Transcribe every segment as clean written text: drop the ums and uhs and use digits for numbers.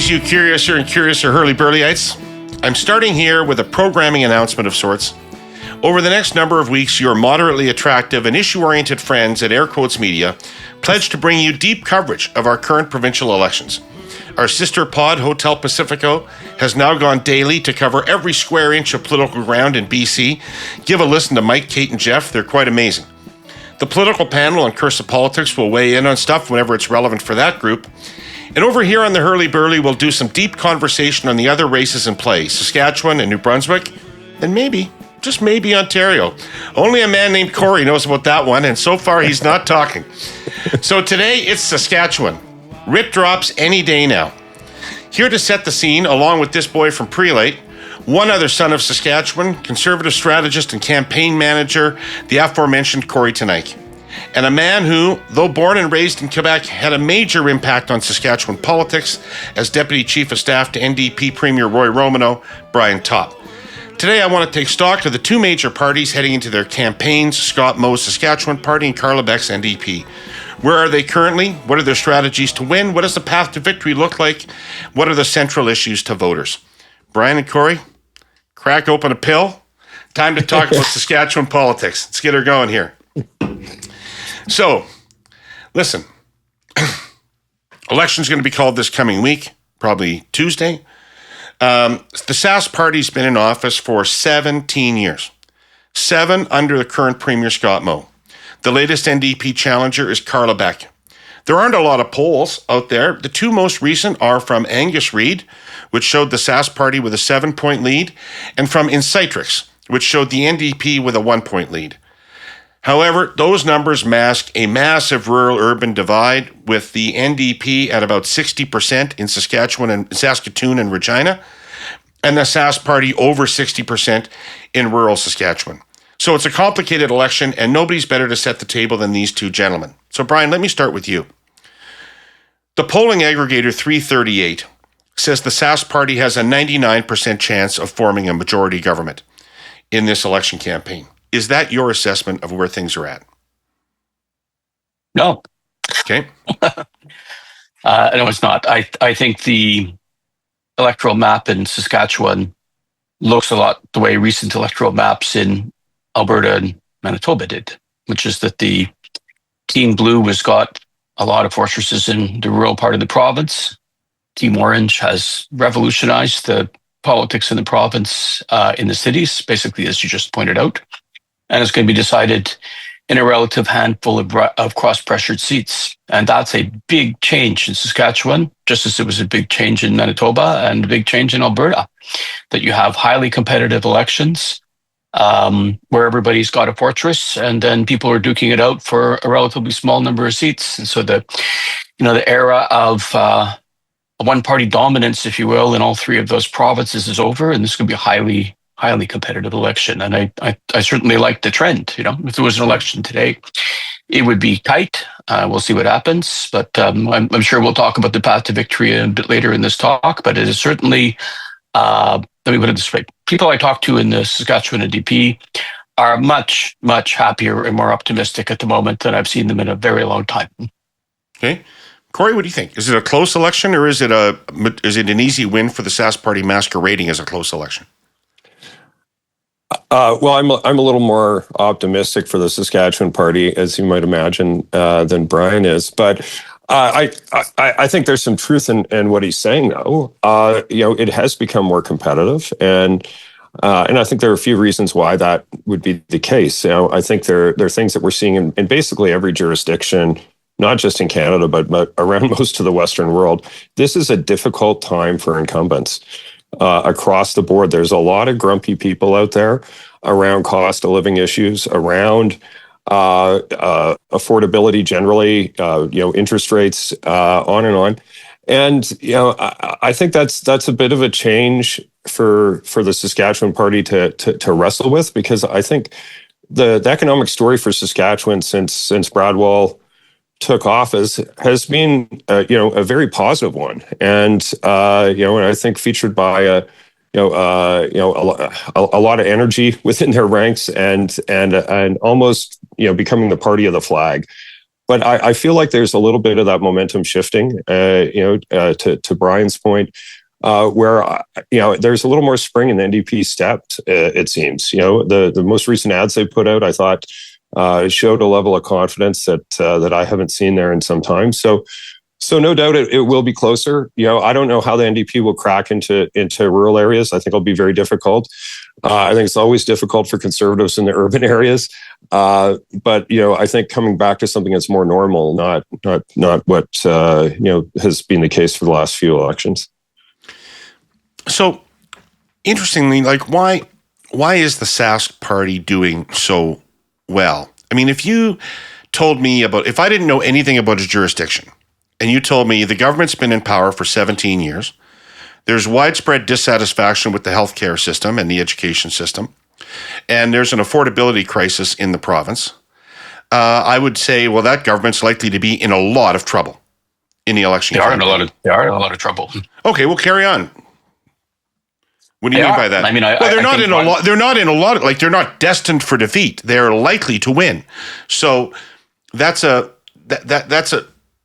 Greetings, you curiouser and curiouser Herle Burly-ites. I'm starting here with a programming announcement of sorts. Over the next number of weeks, your moderately attractive and issue-oriented friends at Air Quotes Media pledge to bring you deep coverage of our current provincial elections. Our sister pod, Hotel Pacifico, has now gone daily to cover every square inch of political ground in BC. Give a listen to Mike, Kate, and Geoff. They're quite amazing. The political panel on Cursive Politics will weigh in on stuff whenever it's relevant for that group. And over here on the Herle Burly, we'll do some deep conversation on the other races in play, Saskatchewan and New Brunswick, and maybe, just maybe, Ontario. Only a man named Kory knows about that one, and so far he's not talking. So today, it's Saskatchewan. Writ drops any day now. Here to set the scene, along with this boy from Prelate, one other son of Saskatchewan, conservative strategist and campaign manager, the aforementioned Kory Teneycke. And a man who, though born and raised in Quebec, had a major impact on Saskatchewan politics as Deputy Chief of Staff to NDP Premier Roy Romanow, Topp. Today, I want to take stock of the two major parties heading into their campaigns, Scott Moe's Saskatchewan Party and Carla Beck's NDP. Where are they currently? What are their strategies to win? What does the path to victory look like? What are the central issues to voters? Brian and Kory, crack open a pill. Time to talk about Saskatchewan politics. Let's get her going here. So, listen, election's going to be called this coming week, probably Tuesday. The Sask Party's been in office for 17 years, 7 under the current Premier Scott Moe. The latest NDP challenger is Carla Beck. There aren't a lot of polls out there. The two most recent are from Angus Reid, which showed the Sask Party with a 7-point lead, and from Insitrix, which showed the NDP with a 1-point lead. However, those numbers mask a massive rural-urban divide, with the NDP at about 60% in Saskatoon and Regina, and the Sask Party over 60% in rural Saskatchewan. So it's a complicated election, and nobody's better to set the table than these two gentlemen. So, Brian, let me start with you. The polling aggregator 338 says the Sask Party has a 99% chance of forming a majority government in this election campaign. Is that your assessment of where things are at? No. Okay. No, it's not. I think the electoral map in Saskatchewan looks a lot the way recent electoral maps in Alberta and Manitoba did, which is that the Team Blue has got a lot of fortresses in the rural part of the province. Team Orange has revolutionized the politics in the province in the cities, basically, as you just pointed out. And it's going to be decided in a relative handful of cross-pressured seats. And that's a big change in Saskatchewan, just as it was a big change in Manitoba and a big change in Alberta, that you have highly competitive elections where everybody's got a fortress, and then people are duking it out for a relatively small number of seats. And so the era of one-party dominance, if you will, in all three of those provinces is over, and this could be a highly competitive election. And I certainly like the trend. If there was an election today, it would be tight. We'll see what happens, but I'm sure we'll talk about the path to victory a bit later in this talk. But it is certainly, let me put it this way: people I talk to in the Saskatchewan NDP are much, much happier and more optimistic at the moment than I've seen them in a very long time. Okay. Kory, what do you think? Is it a close election, or is it an easy win for the Sask Party masquerading as a close election? Well, I'm a little more optimistic for the Saskatchewan Party, as you might imagine, than Brian is. But I think there's some truth in what he's saying, though. It has become more competitive, and I think there are a few reasons why that would be the case. I think there are things that we're seeing in basically every jurisdiction, not just in Canada, but around most of the Western world. This is a difficult time for incumbents. Across the board, there's a lot of grumpy people out there around cost of living issues, around affordability generally, interest rates, on and on. And I think that's a bit of a change for the Saskatchewan Party to wrestle with, because I think the economic story for Saskatchewan since Bradwell took office has been a very positive one, and I think featured by a lot of energy within their ranks, and almost becoming the party of the flag. but I feel like there's a little bit of that momentum shifting, to Brian's point, where, there's a little more spring in the NDP step, it seems. The most recent ads they put out, I thought, showed a level of confidence that I haven't seen there in some time. So no doubt it will be closer. I don't know how the NDP will crack into rural areas. I think it'll be very difficult. I think it's always difficult for conservatives in the urban areas. But I think coming back to something that's more normal, not what has been the case for the last few elections. So interestingly, why is the Sask party doing so well? I mean, if I didn't know anything about a jurisdiction, and you told me the government's been in power for 17 years, there's widespread dissatisfaction with the healthcare system and the education system, and there's an affordability crisis in the province, I would say, well, that government's likely to be in a lot of trouble in the election. They are in a lot of trouble. Okay, well, carry on. What do you mean by that? I mean, they're not destined for defeat. They're likely to win. So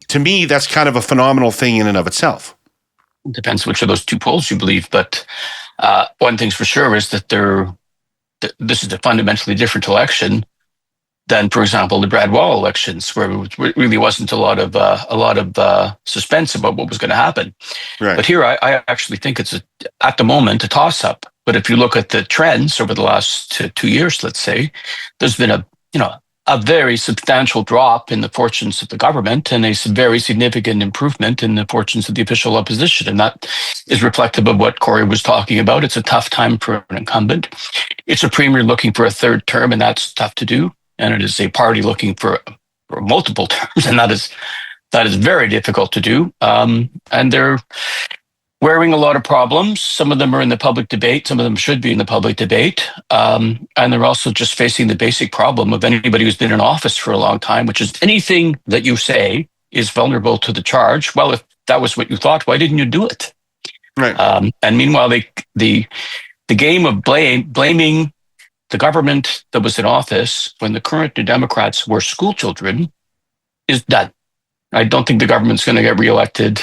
to me, that's kind of a phenomenal thing in and of itself. It depends which of those two polls you believe, but one thing's for sure is that this is a fundamentally different election than, for example, the Brad Wall elections, where it really wasn't a lot of suspense about what was going to happen. Right. But here, I actually think it's at the moment a toss-up. But if you look at the trends over the last 2 years, let's say, there's been a very substantial drop in the fortunes of the government and a very significant improvement in the fortunes of the official opposition. And that is reflective of what Kory was talking about. It's a tough time for an incumbent. It's a premier looking for a third term, and that's tough to do. And it is a party looking for multiple terms, and that is very difficult to do. And they're wearing a lot of problems. Some of them are in the public debate. Some of them should be in the public debate. And they're also just facing the basic problem of anybody who's been in office for a long time, which is anything that you say is vulnerable to the charge. Well, if that was what you thought, why didn't you do it? Right. And meanwhile, the game of blaming the government that was in office when the current New Democrats were school children is done. I don't think the government's going to get reelected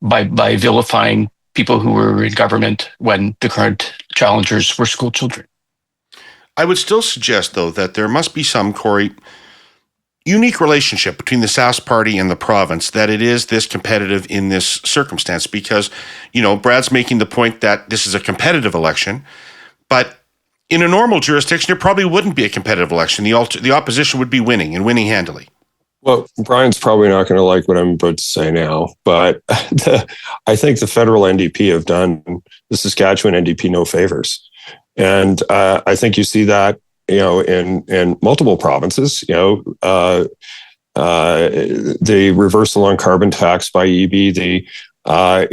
by vilifying people who were in government when the current challengers were school children. I would still suggest, though, that there must be some, Kory, unique relationship between the Sask party and the province, that it is this competitive in this circumstance, because, Brad's making the point that this is a competitive election, but in a normal jurisdiction, it probably wouldn't be a competitive election. The opposition would be winning and winning handily. Well, Brian's probably not going to like what I'm about to say now, but I think the federal NDP have done the Saskatchewan NDP no favors. And I think you see that, in multiple provinces, the reversal on carbon tax by EB, I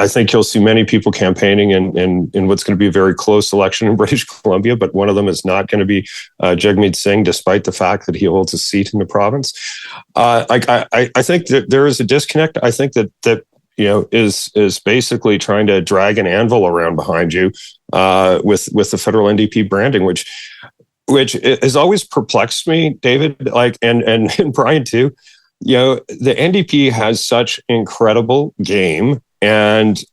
think you'll see many people campaigning in what's going to be a very close election in British Columbia, but one of them is not going to be Jagmeet Singh, despite the fact that he holds a seat in the province. I think that there is a disconnect. I think that is basically trying to drag an anvil around behind you with the federal NDP branding, which has always perplexed me, David, and Brian too. The NDP has such incredible game, and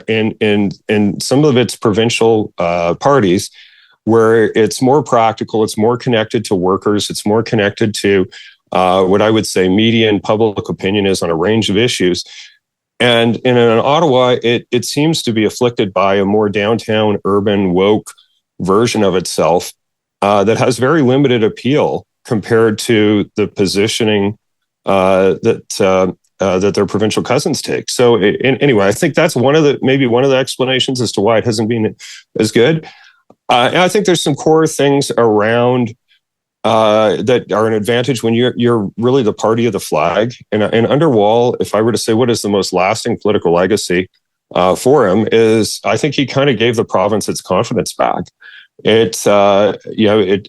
in some of its provincial parties, where it's more practical, it's more connected to workers, it's more connected to what I would say media and public opinion is on a range of issues. And in Ottawa, it seems to be afflicted by a more downtown, urban, woke version of itself that has very limited appeal compared to the positioning that their provincial cousins take. So anyway, I think that's maybe one of the explanations as to why it hasn't been as good. And I think there's some core things around that are an advantage when you're really the party of the flag. And under Wall, if I were to say what is the most lasting political legacy for him, is I think he kind of gave the province its confidence back. It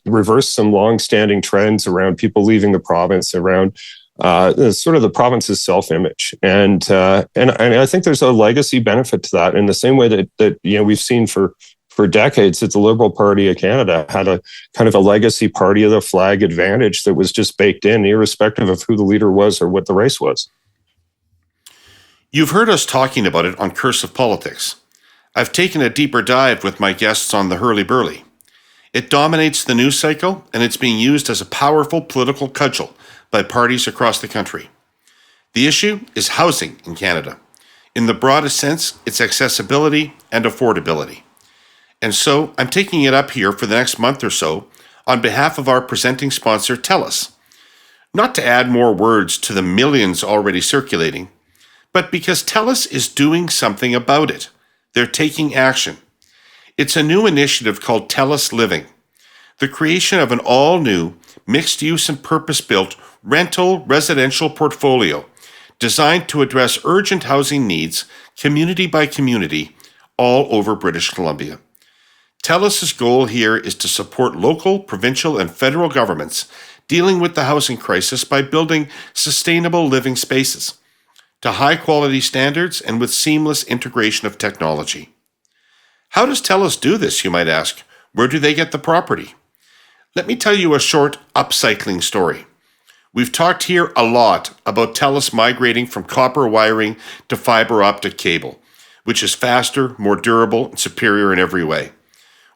reversed some long-standing trends around people leaving the province, around sort of the province's self-image, and I think there's a legacy benefit to that in the same way that we've seen for for decades that the Liberal Party of Canada had a kind of a legacy party of the flag advantage that was just baked in, irrespective of who the leader was or what the race was. You've heard us talking about it on Cursive Politics. I've taken a deeper dive with my guests on the Herle Burly. It dominates the news cycle, and it's being used as a powerful political cudgel by parties across the country. The issue is housing in Canada. In the broadest sense, it's accessibility and affordability. And so I'm taking it up here for the next month or so on behalf of our presenting sponsor, TELUS. Not to add more words to the millions already circulating, but because TELUS is doing something about it. They're taking action. It's a new initiative called TELUS Living, the creation of an all-new, mixed-use and purpose-built rental residential portfolio designed to address urgent housing needs, community by community, all over British Columbia. TELUS's goal here is to support local, provincial, and federal governments dealing with the housing crisis by building sustainable living spaces to high-quality standards and with seamless integration of technology. How does TELUS do this, you might ask? Where do they get the property? Let me tell you a short upcycling story. We've talked here a lot about TELUS migrating from copper wiring to fiber optic cable, which is faster, more durable, and superior in every way.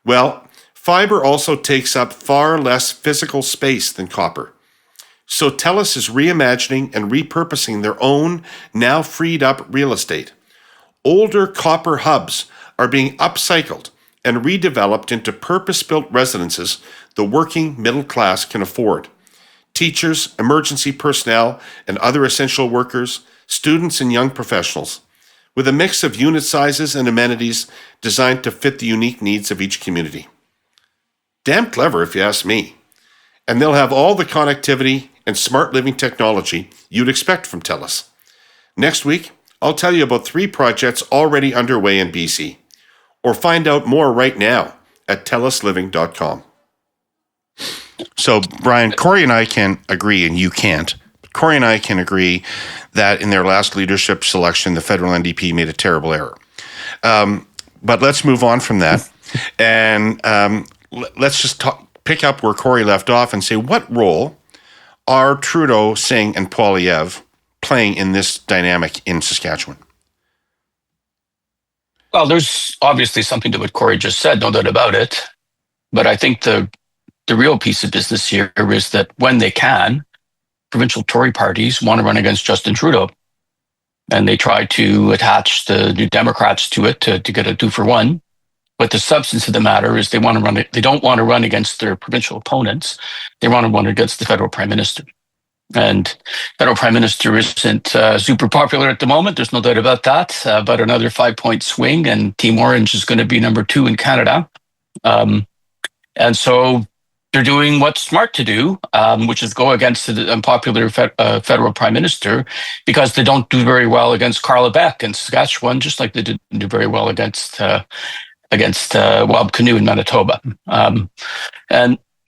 Well, fiber also takes up far less physical space than copper. So TELUS is reimagining and repurposing their own, now freed up real estate. Older copper hubs are being upcycled and redeveloped into purpose-built residences the working middle class can afford. Teachers, emergency personnel, and other essential workers, students and young professionals, with a mix of unit sizes and amenities designed to fit the unique needs of each community. Damn clever, if you ask me. And they'll have all the connectivity and smart living technology you'd expect from TELUS. Next week, I'll tell you about 3 projects already underway in BC. Or find out more right now at telusliving.com. So, Brian, Kory and I can agree, and you can't. Kory and I can agree that in their last leadership selection, the federal NDP made a terrible error. But let's move on from that. And let's just pick up where Kory left off and say, what role are Trudeau, Singh, and Poilievre playing in this dynamic in Saskatchewan? Well, there's obviously something to what Kory just said, no doubt about it. But I think the real piece of business here is that when they can, provincial Tory parties want to run against Justin Trudeau. And they try to attach the New Democrats to it to get a 2-for-1. But the substance of the matter is they don't want to run against their provincial opponents. They want to run against the federal prime minister. And federal prime minister isn't super popular at the moment. There's no doubt about that. But another 5-point swing, and Team Orange is going to be number 2 in Canada. And so they're doing what's smart to do, which is go against the unpopular federal prime minister, because they don't do very well against Carla Beck in Saskatchewan, just like they didn't do very well against Wab Kinew in Manitoba. But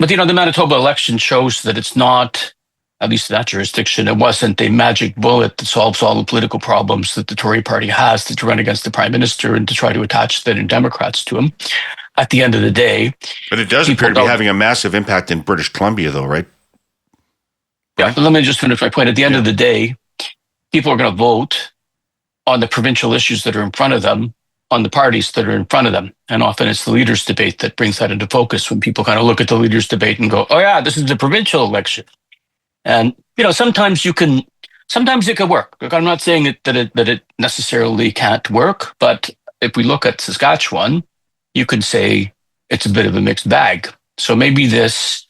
the Manitoba election shows that it's not, at least in that jurisdiction, it wasn't a magic bullet that solves all the political problems that the Tory party has to run against the prime minister and to try to attach the New Democrats to him. At the end of the day, but it does appear to be having a massive impact in British Columbia, though, right? Yeah. Let me just finish my point. At the end of the day, people are going to vote on the provincial issues that are in front of them, on the parties that are in front of them. And often it's the leaders' debate that brings that into focus when people kind of look at the leaders' debate and go, oh yeah, this is the provincial election. And, sometimes it could work. Look, I'm not saying that it necessarily can't work, but if we look at Saskatchewan, you could say it's a bit of a mixed bag. So maybe this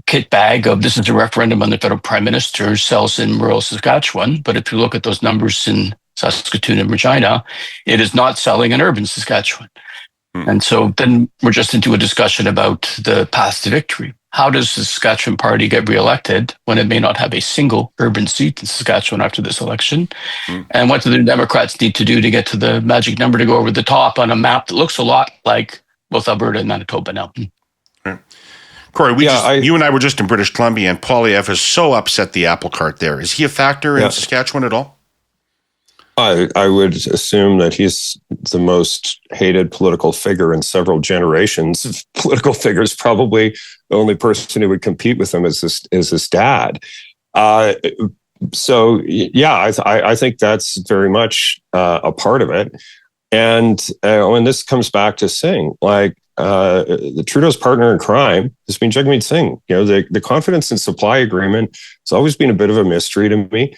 kit bag of this is a referendum on the federal prime minister sells in rural Saskatchewan. But if you look at those numbers in Saskatoon and Regina, it is not selling in urban Saskatchewan. And so then we're just into a discussion about the path to victory. How does the Saskatchewan party get reelected when it may not have a single urban seat in Saskatchewan after this election? And what do the Democrats need to do to get to the magic number to go over the top on a map that looks a lot like both Alberta and Manitoba now? Kory, you and I were just in British Columbia, and Poilievre has so upset the apple cart there. Is he a factor in Saskatchewan at all? I would assume that he's the most hated political figure in several generations of political figures. Probably the only person who would compete with him is his dad. So yeah, I think that's very much a part of it. And when this comes back to Singh, the Trudeau's partner in crime has been Jagmeet Singh. The confidence and supply agreement has always been a bit of a mystery to me.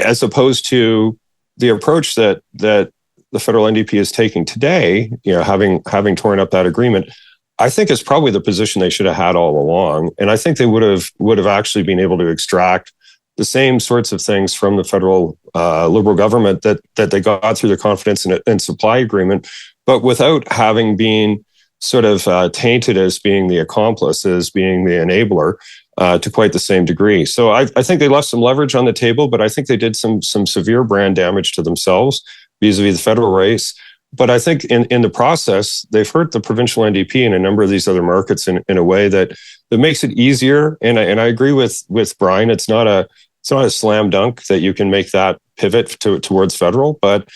As opposed to the approach that the federal NDP is taking today, having torn up that agreement, I think is probably the position they should have had all along. And I think they would have actually been able to extract the same sorts of things from the federal Liberal government that they got through the confidence and supply agreement, but without having been sort of tainted as being the accomplice, as being the enabler. To quite the same degree. So I think they left some leverage on the table, but I think they did some severe brand damage to themselves vis-a-vis the federal race. But I think in the process, they've hurt the provincial NDP in a number of these other markets in a way that makes it easier. And I agree with Brian. It's not a slam dunk that you can make that pivot towards federal, but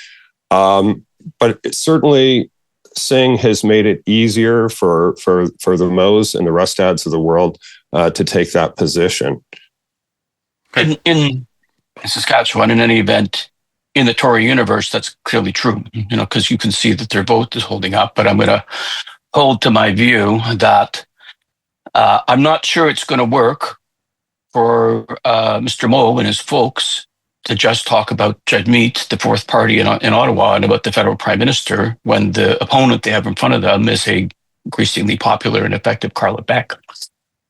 certainly Singh has made it easier for the Moes and the Rustads of the world to take that position. In Saskatchewan, in any event, in the Tory universe, that's clearly true, because you can see that their vote is holding up. But I'm going to hold to my view that I'm not sure it's going to work for Mr. Moe and his folks to just talk about Jagmeet, the fourth party in Ottawa, and about the federal prime minister when the opponent they have in front of them is a increasingly popular and effective Carla Beck.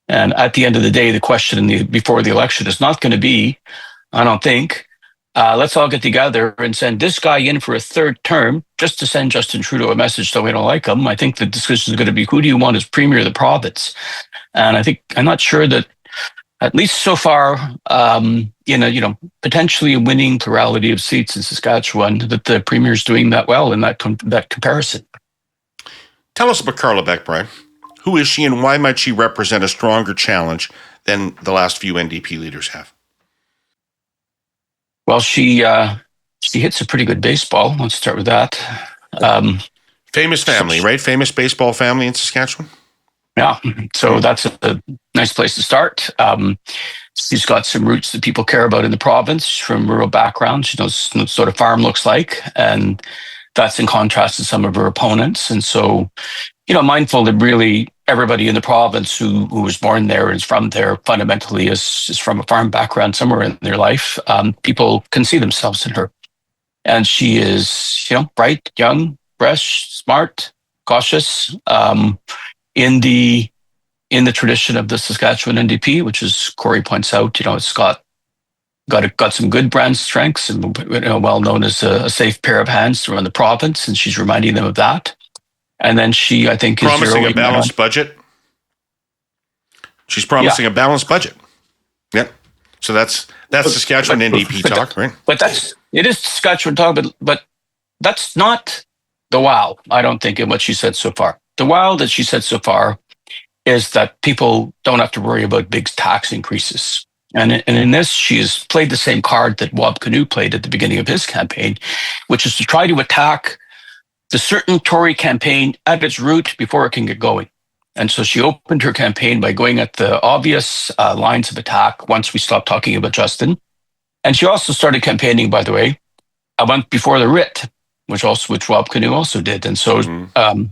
And at the end of the day, the question before the election is not going to be, I don't think, let's all get together and send this guy in for a third term just to send Justin Trudeau a message that we don't like him. I think the discussion is going to be, who do you want as premier of the province? And I'm not sure that, at least so far, potentially a winning plurality of seats in Saskatchewan, that the premier is doing that well in that comparison. Tell us about Carla Beck, Brian. Who is she and why might she represent a stronger challenge than the last few NDP leaders have? Well, she hits a pretty good baseball. Let's start with that. Famous family, right? Famous baseball family in Saskatchewan? Yeah, so that's a nice place to start. She's got some roots that people care about in the province. She's from rural background. She knows what sort of farm looks like, and that's in contrast to some of her opponents. And so, mindful that really everybody in the province who was born there and is from there fundamentally is from a farm background somewhere in their life. People can see themselves in her. And she is, bright, young, fresh, smart, cautious, in the tradition of the Saskatchewan NDP, which, as Kory points out, it's got some good brand strengths and well known as a safe pair of hands to run the province, and she's reminding them of that. And then she, I think, is promising a balanced budget. She's promising a balanced budget. Yeah. So that's Saskatchewan NDP talk, right? But it is Saskatchewan talk, but that's not the wow, I don't think, in what she said so far. The wow that she said so far is that people don't have to worry about big tax increases. And in this, she has played the same card that Wab Kinew played at the beginning of his campaign, which is to try to attack the certain Tory campaign at its root before it can get going. And so she opened her campaign by going at the obvious lines of attack once we stopped talking about Justin. And she also started campaigning, by the way, a month before the Writ, which Wab Kinew also did. And so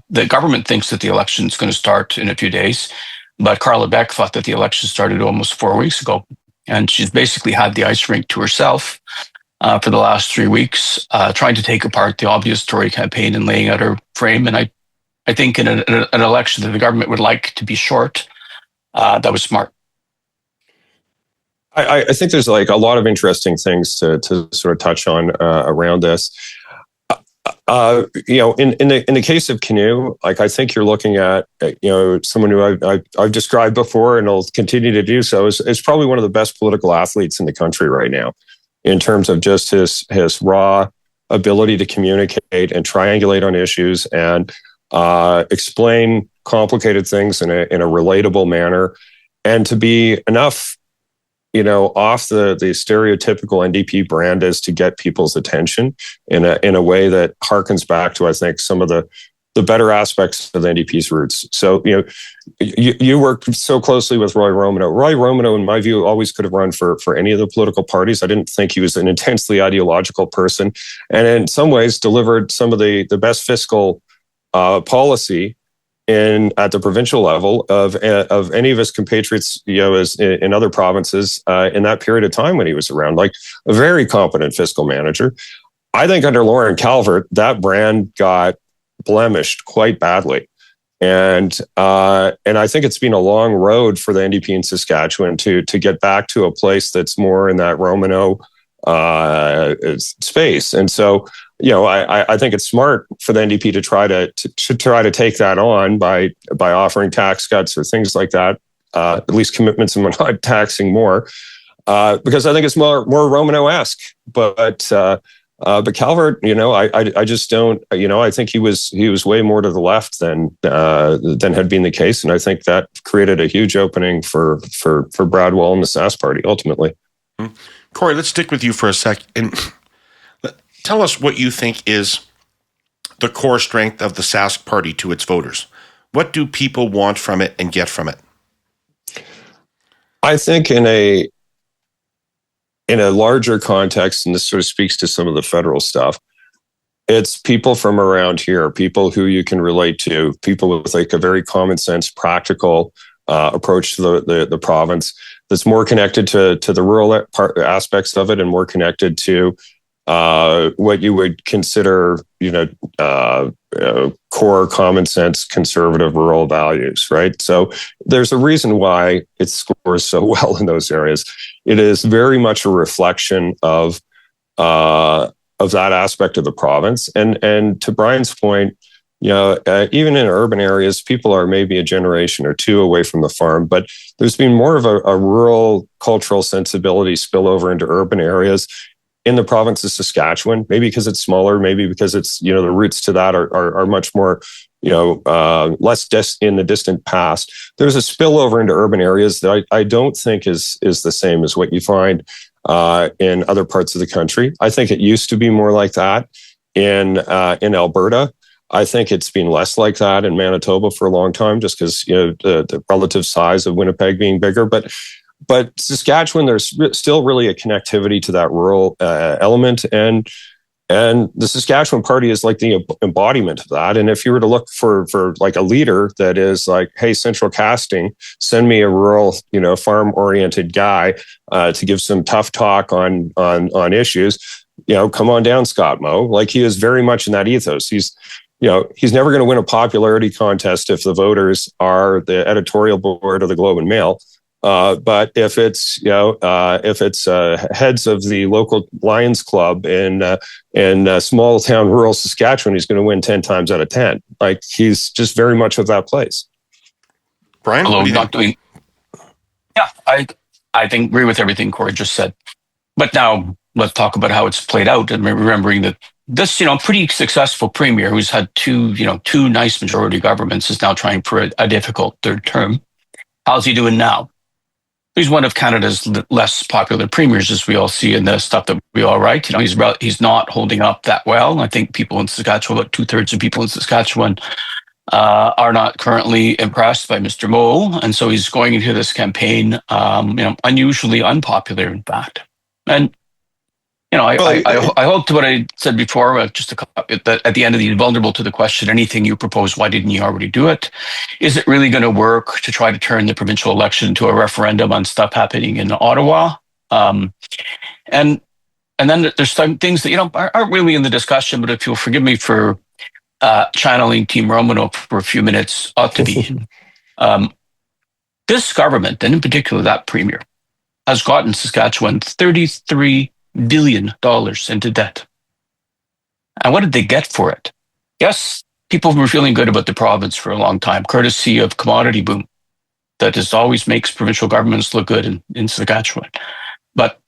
the government thinks that the election is going to start in a few days, but Carla Beck thought that the election started almost 4 weeks ago. And she's basically had the ice rink to herself for the last 3 weeks, trying to take apart the obvious Tory campaign and laying out her frame. And I think in an election that the government would like to be short, that was smart. I think there's a lot of interesting things to sort of touch on around this. In the case of Kinew, I think you're looking at someone who I've described before and will continue to do so is probably one of the best political athletes in the country right now, in terms of just his raw ability to communicate and triangulate on issues and explain complicated things in a relatable manner, and to be enough off the stereotypical NDP brand is to get people's attention in a way that harkens back to, I think, some of the better aspects of the NDP's roots. So, you worked so closely with Roy Romanow. Roy Romanow, in my view, always could have run for any of the political parties. I didn't think he was an intensely ideological person, and in some ways delivered some of the best fiscal policy at the provincial level of any of his compatriots, as in other provinces in that period of time when he was around. Like, a very competent fiscal manager. I think under Lauren Calvert, that brand got blemished quite badly. And I think it's been a long road for the NDP in Saskatchewan to get back to a place that's more in that Romanow space. And so, I think it's smart for the NDP to try to take that on by offering tax cuts or things like that, at least commitments and not taxing more, because I think it's more Romanow-esque. But Calvert, I just don't. I think he was way more to the left than had been the case, and I think that created a huge opening for Brad Wall and the Sask Party ultimately. Kory, let's stick with you for a sec and tell us what you think is the core strength of the Sask Party to its voters. What do people want from it and get from it? I think in a larger context, and this sort of speaks to some of the federal stuff, it's people from around here, people who you can relate to, people with like a very common sense, practical approach to the province that's more connected to the rural aspects of it and more connected to what you would consider, core common sense, conservative rural values, right? So there's a reason why it scores so well in those areas. It is very much a reflection of that aspect of the province. And to Brian's point, even in urban areas, people are maybe a generation or two away from the farm, but there's been more of a rural cultural sensibility spill over into urban areas in the province of Saskatchewan, maybe because it's smaller, maybe because it's, the roots to that are much more, less in the distant past. There's a spillover into urban areas that I don't think is the same as what you find in other parts of the country. I think it used to be more like that in Alberta. I think it's been less like that in Manitoba for a long time, just because the relative size of Winnipeg being bigger. But Saskatchewan, there's still really a connectivity to that rural element, and the Saskatchewan Party is like the embodiment of that. And if you were to look for like a leader that is like, hey, central casting, send me a rural, farm oriented guy to give some tough talk on issues, come on down, Scott Moe. Like, he is very much in that ethos. He's never going to win a popularity contest if the voters are the editorial board of the Globe and Mail. But if it's heads of the local Lions Club in small town rural Saskatchewan, he's going to win 10 times out of 10. Like, he's just very much of that place. Brian, although what do you not think? I think agree with everything Kory just said. But now let's talk about how it's played out, and remembering that this, pretty successful premier who's had two nice majority governments is now trying for a difficult third term. How's he doing now? He's one of Canada's less popular premiers, as we all see in the stuff that we all write. He's not holding up that well. I think people in Saskatchewan, about 2/3 of people in Saskatchewan, are not currently impressed by Mr. Moe, and so he's going into this campaign, unusually unpopular, in fact. And I hope to what I said before, that at the end of the vulnerable to the question, anything you propose, why didn't you already do it? Is it really going to work to try to turn the provincial election into a referendum on stuff happening in Ottawa? And then there's some things that, aren't really in the discussion, but if you'll forgive me for channeling Team Romanow for a few minutes, ought to be. This government, and in particular that premier, has gotten Saskatchewan $33 billion into debt. And what did they get for it? Yes, people were feeling good about the province for a long time, courtesy of commodity boom that just always makes provincial governments look good in Saskatchewan. But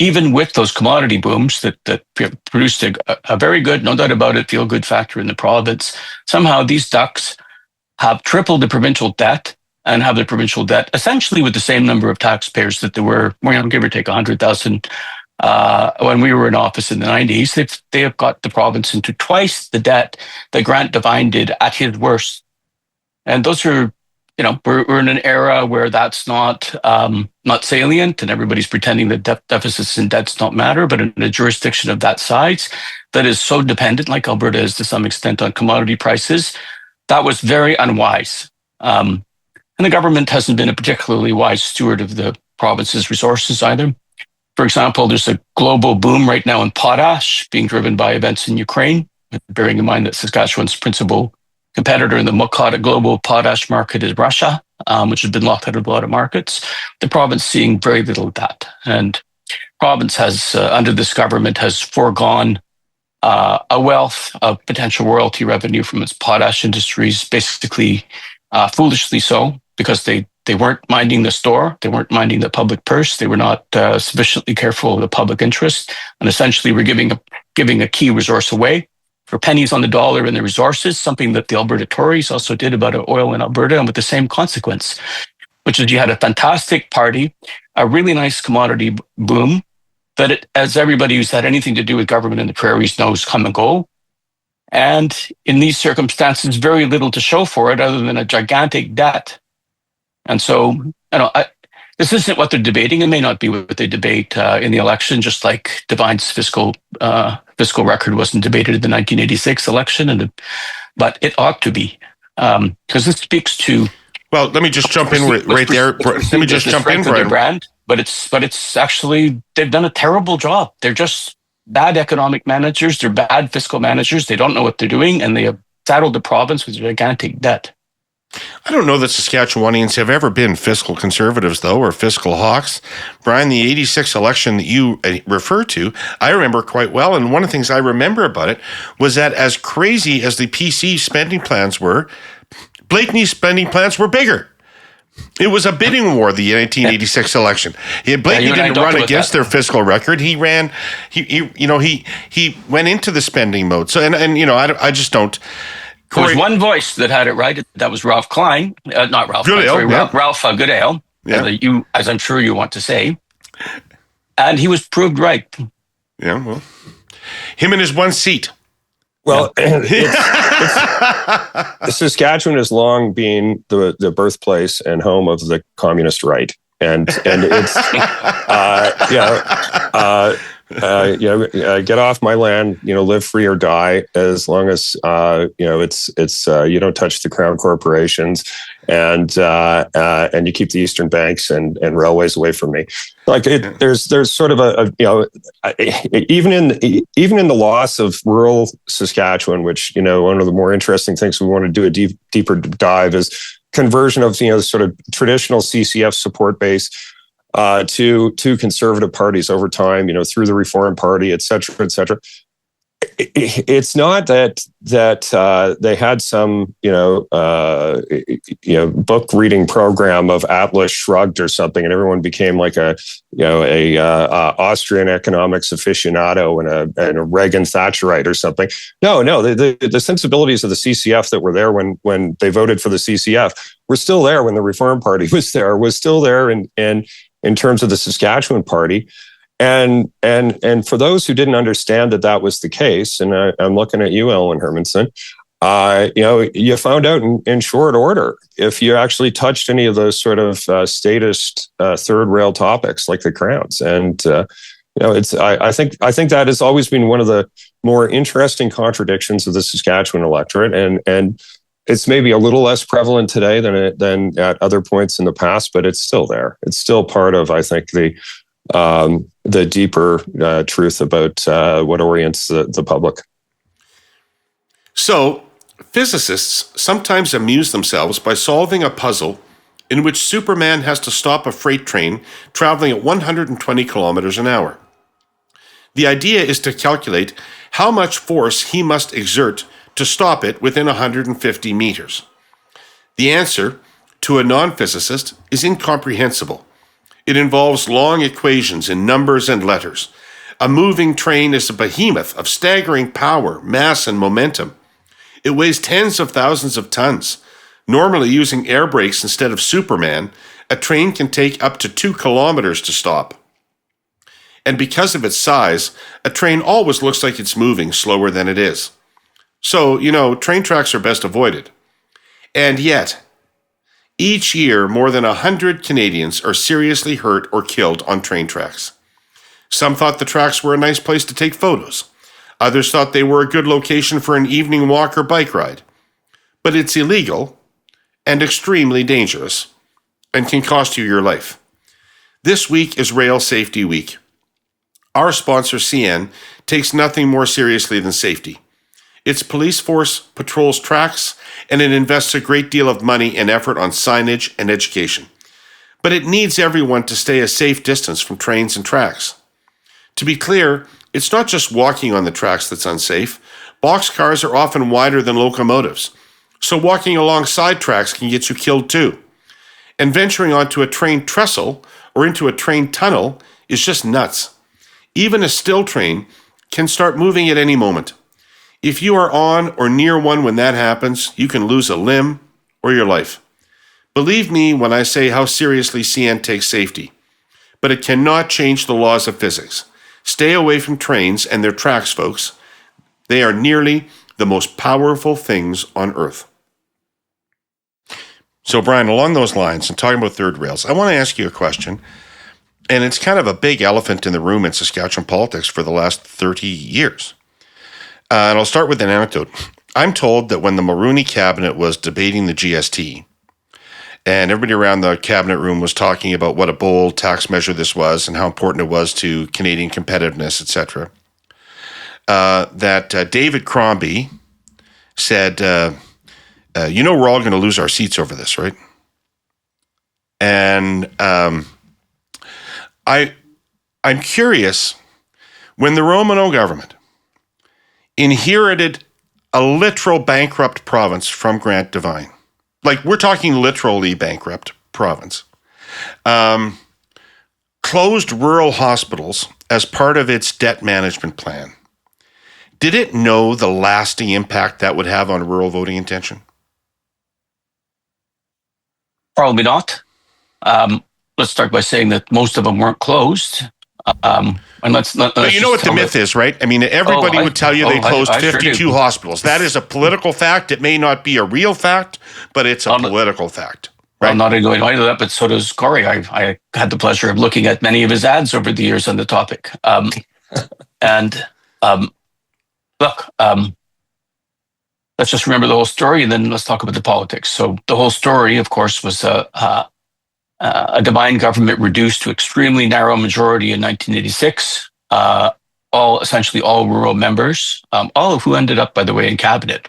even with those commodity booms that produced a very good, no doubt about it, feel-good factor in the province, somehow these ducks have tripled the provincial debt and have their provincial debt essentially with the same number of taxpayers that there were, give or take 100,000 when we were in office in the 90s. They have got the province into twice the debt that Grant Devine did at his worst. And those are, we're in an era where that's not salient, and everybody's pretending that deficits and debts don't matter. But in a jurisdiction of that size, that is so dependent, like Alberta is to some extent, on commodity prices, that was very unwise. And the government hasn't been a particularly wise steward of the province's resources either. For example, there's a global boom right now in potash being driven by events in Ukraine, bearing in mind that Saskatchewan's principal competitor in the global potash market is Russia, which has been locked out of a lot of markets. The province seeing very little of that. And the province has, under this government, has foregone a wealth of potential royalty revenue from its potash industries, basically foolishly so, because they weren't minding the store, they weren't minding the public purse, they were not sufficiently careful of the public interest, and essentially were giving a key resource away for pennies on the dollar in the resources, something that the Alberta Tories also did about oil in Alberta, and with the same consequence, which is you had a fantastic party, a really nice commodity boom, that as everybody who's had anything to do with government in the prairies knows, come and go. And in these circumstances, very little to show for it other than a gigantic debt. And so, this isn't what they're debating. It may not be what they debate in the election, just like Devine's fiscal record wasn't debated in the 1986 election, but it ought to be, because this speaks to. Well, let me just jump in right there. Let me just jump in, Brian. Brand, but it's actually, they've done a terrible job. They're just bad economic managers. They're bad fiscal managers. They don't know what they're doing, and they have saddled the province with gigantic debt. I don't know that Saskatchewanians have ever been fiscal conservatives, though, or fiscal hawks. Brian, the 86 election that you refer to, I remember quite well. And one of the things I remember about it was that as crazy as the PC spending plans were, Blakeney's spending plans were bigger. It was a bidding war, the 1986 election. Blakeney didn't run against their fiscal record. He ran, he went into the spending mode. So, and I just don't. There was one voice that had it right. That was Ralph Klein, not Ralph. Ralph Goodale. Yeah. As I'm sure you want to say, and he was proved right. Yeah, well, him and his one seat. Well, Saskatchewan has long been the birthplace and home of the communist right, and it's get off my land, live free or die, as long as it's you don't touch the crown corporations, and you keep the eastern banks and railways away from me. Like there's sort of even in the loss of rural Saskatchewan, which one of the more interesting things we want to do a deeper dive is conversion of sort of traditional CCF support base to conservative parties over time, through the Reform Party, et cetera, et cetera. It's not that they had some book reading program of Atlas Shrugged or something, and everyone became like a Austrian economics aficionado and a Reagan Thatcherite or something. No, the sensibilities of the CCF that were there when they voted for the CCF were still there when the Reform Party was still there in terms of the Saskatchewan Party. And for those who didn't understand that was the case, and I'm looking at you, Ellen Hermanson, you found out in short order if you actually touched any of those sort of statist third rail topics like the crowns. And I think that has always been one of the more interesting contradictions of the Saskatchewan electorate, and it's maybe a little less prevalent today than at other points in the past, but it's still there. It's still part of, I think, the deeper truth about what orients the public. So, physicists sometimes amuse themselves by solving a puzzle in which Superman has to stop a freight train traveling at 120 kilometers an hour. The idea is to calculate how much force he must exert to stop it within 150 meters. The answer, to a non-physicist, is incomprehensible. It involves long equations in numbers and letters. A moving train is a behemoth of staggering power, mass, and momentum. It weighs tens of thousands of tons. Normally using air brakes instead of Superman, a train can take up to 2 kilometers to stop. And because of its size, a train always looks like it's moving slower than it is. So, train tracks are best avoided. And yet, each year, more than 100 Canadians are seriously hurt or killed on train tracks. Some thought the tracks were a nice place to take photos. Others thought they were a good location for an evening walk or bike ride. But it's illegal and extremely dangerous and can cost you your life. This week is Rail Safety Week. Our sponsor, CN, takes nothing more seriously than safety. Its police force patrols tracks, and it invests a great deal of money and effort on signage and education. But it needs everyone to stay a safe distance from trains and tracks. To be clear, it's not just walking on the tracks that's unsafe. Boxcars are often wider than locomotives, so walking alongside tracks can get you killed too. And venturing onto a train trestle or into a train tunnel is just nuts. Even a still train can start moving at any moment. If you are on or near one when that happens, you can lose a limb or your life. Believe me when I say how seriously CN takes safety. But it cannot change the laws of physics. Stay away from trains and their tracks, folks. They are nearly the most powerful things on earth. So, Brian, along those lines, and talking about third rails, I want to ask you a question. And it's kind of a big elephant in the room in Saskatchewan politics for the last 30 years. And I'll start with an anecdote. I'm told that when the Mulroney cabinet was debating the GST, and everybody around the cabinet room was talking about what a bold tax measure this was and how important it was to Canadian competitiveness, etc., that David Crombie said, we're all going to lose our seats over this, right? And I'm curious, when the Romanow government inherited a literal bankrupt province from Grant Devine, like we're talking literally bankrupt province, closed rural hospitals as part of its debt management plan, did it know the lasting impact that would have on rural voting intention? Probably not. Let's start by saying that most of them weren't closed. And let's but you know what the myth is, right? I mean, everybody would tell you they closed 52 hospitals. That is a political fact. It may not be a real fact, but it's a political fact. Right? I'm not going to go into that, but so does Kory. I had the pleasure of looking at many of his ads over the years on the topic. Let's just remember the whole story, and then let's talk about the politics. So the whole story, of course, was a Devine government reduced to extremely narrow majority in 1986. Essentially all rural members, all of who ended up, by the way, in cabinet,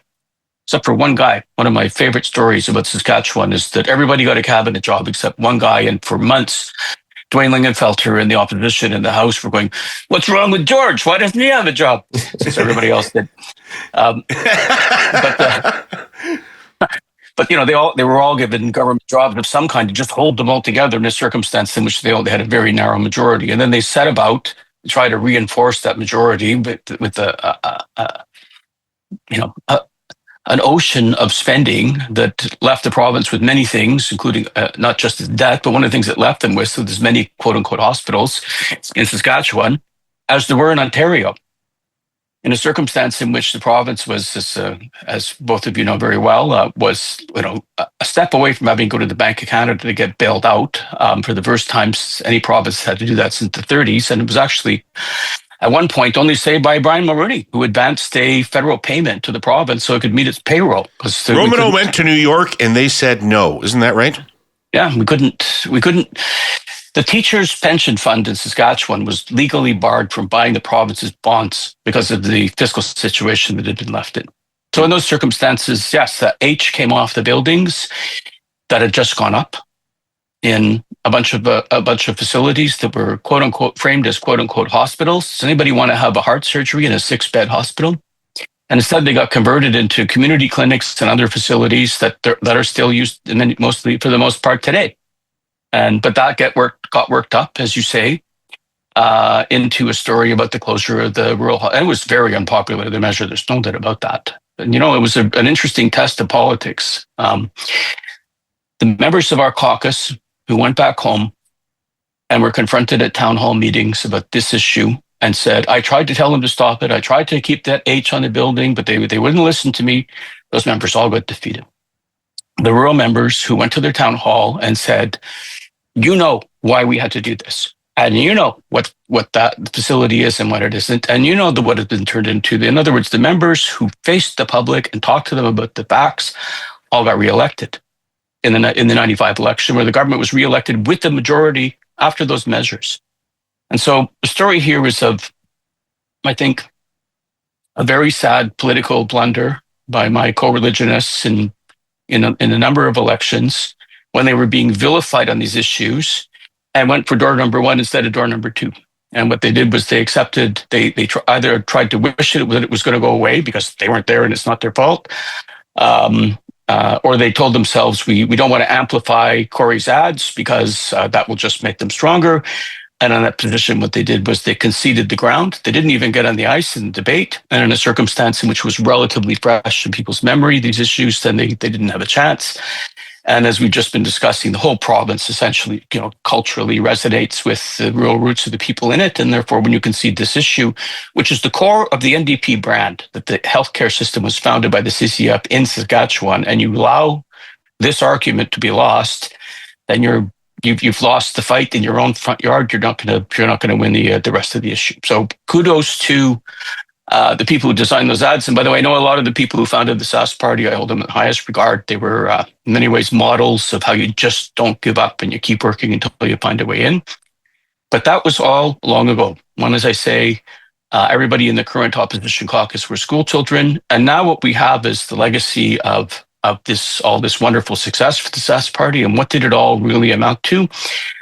except for one guy. One of my favorite stories about Saskatchewan is that everybody got a cabinet job except one guy, and for months, Dwayne Lingenfelter and the opposition in the House were going, "What's wrong with George? Why doesn't he have a job?" Since everybody else did. But they were all given government jobs of some kind to just hold them all together in a circumstance in which they had a very narrow majority, and then they set about to try to reinforce that majority with an ocean of spending that left the province with many things, including not just the debt, but one of the things that left them with as many quote unquote hospitals in Saskatchewan as there were in Ontario. In a circumstance in which the province was, as both of you know very well, was a step away from having to go to the Bank of Canada to get bailed out for the first time any province had to do that since the 30s, and it was actually at one point only saved by Brian Mulroney, who advanced a federal payment to the province so it could meet its payroll. Romanow went to New York and they said no, isn't that right? Yeah, we couldn't. The teachers' pension fund in Saskatchewan was legally barred from buying the province's bonds because of the fiscal situation that had been left in. So in those circumstances, yes, the H came off the buildings that had just gone up in a bunch of facilities that were quote unquote framed as quote unquote hospitals. Does anybody want to have a heart surgery in a 6-bed hospital? And instead, they got converted into community clinics and other facilities that are still used mostly for the most part today. But that got worked up, as you say, into a story about the closure of the rural. And it was very unpopular, the measure. There's no doubt about that. And, it was an interesting test of politics. The members of our caucus who went back home and were confronted at town hall meetings about this issue and said, I tried to tell them to stop it. I tried to keep that H on the building, but they wouldn't listen to me. Those members all got defeated. The rural members who went to their town hall and said, you know why we had to do this. And you know what that facility is and what it isn't. And you know what it's been turned into. In other words, the members who faced the public and talked to them about the facts all got reelected in the 95 election, where the government was reelected with the majority after those measures. And so the story here is of, I think, a very sad political blunder by my co-religionists in a number of elections when they were being vilified on these issues and went for door number one instead of door number two. And what they did was they accepted, they either tried to wish that it was going to go away because they weren't there and it's not their fault, or they told themselves, we don't want to amplify Kory's ads because that will just make them stronger. And on that position, what they did was they conceded the ground. They didn't even get on the ice in the debate. And in a circumstance in which was relatively fresh in people's memory, these issues, then they didn't have a chance. And as we've just been discussing, the whole province essentially, culturally resonates with the rural roots of the people in it. And therefore, when you concede this issue, which is the core of the NDP brand, that the healthcare system was founded by the CCF in Saskatchewan, and you allow this argument to be lost, then you've lost the fight in your own front yard. You're not going to win the rest of the issue. So kudos to the people who designed those ads. And by the way, I know a lot of the people who founded the Sask Party. I hold them in the highest regard. They were in many ways models of how you just don't give up and you keep working until you find a way in. But that was all long ago. When, as I say, everybody in the current opposition caucus were school children. And now what we have is the legacy of all this wonderful success for the Sask Party, and what did it all really amount to?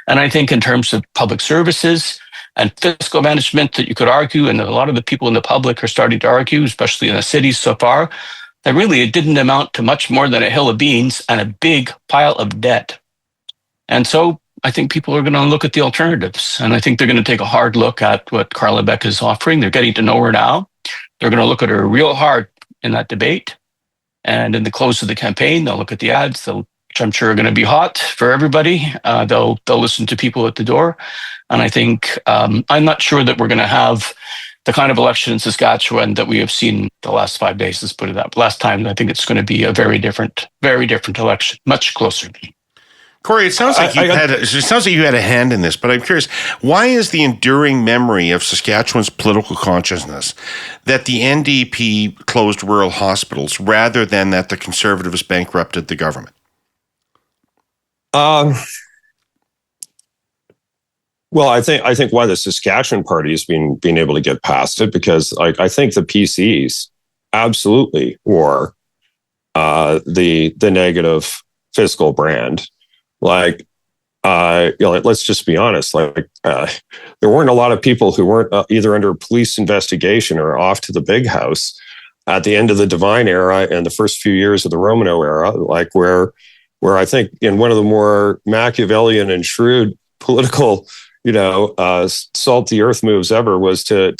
And I think in terms of public services and fiscal management, that you could argue, and a lot of the people in the public are starting to argue, especially in the cities so far, that really it didn't amount to much more than a hill of beans and a big pile of debt. And so I think people are going to look at the alternatives, and I think they're going to take a hard look at what Carla Beck is offering. They're getting to know her now. They're going to look at her real hard in that debate. And in the close of the campaign, they'll look at the ads, which I'm sure are going to be hot for everybody. They'll listen to people at the door. And I think I'm not sure that we're going to have the kind of election in Saskatchewan that we have seen the last 5 days. Let's put it that. Last time, I think it's going to be a very different election, much closer. Kory, it sounds like you had a hand in this, but I'm curious, why is the enduring memory of Saskatchewan's political consciousness that the NDP closed rural hospitals rather than that the Conservatives bankrupted the government? Well, I think why the Saskatchewan Party has been able to get past it, because I think the PCs absolutely wore the negative fiscal brand. Let's just be honest. There weren't a lot of people who weren't either under police investigation or off to the big house at the end of the Devine era and the first few years of the Romanow era, where I think in one of the more Machiavellian and shrewd political, salt the earth moves ever was to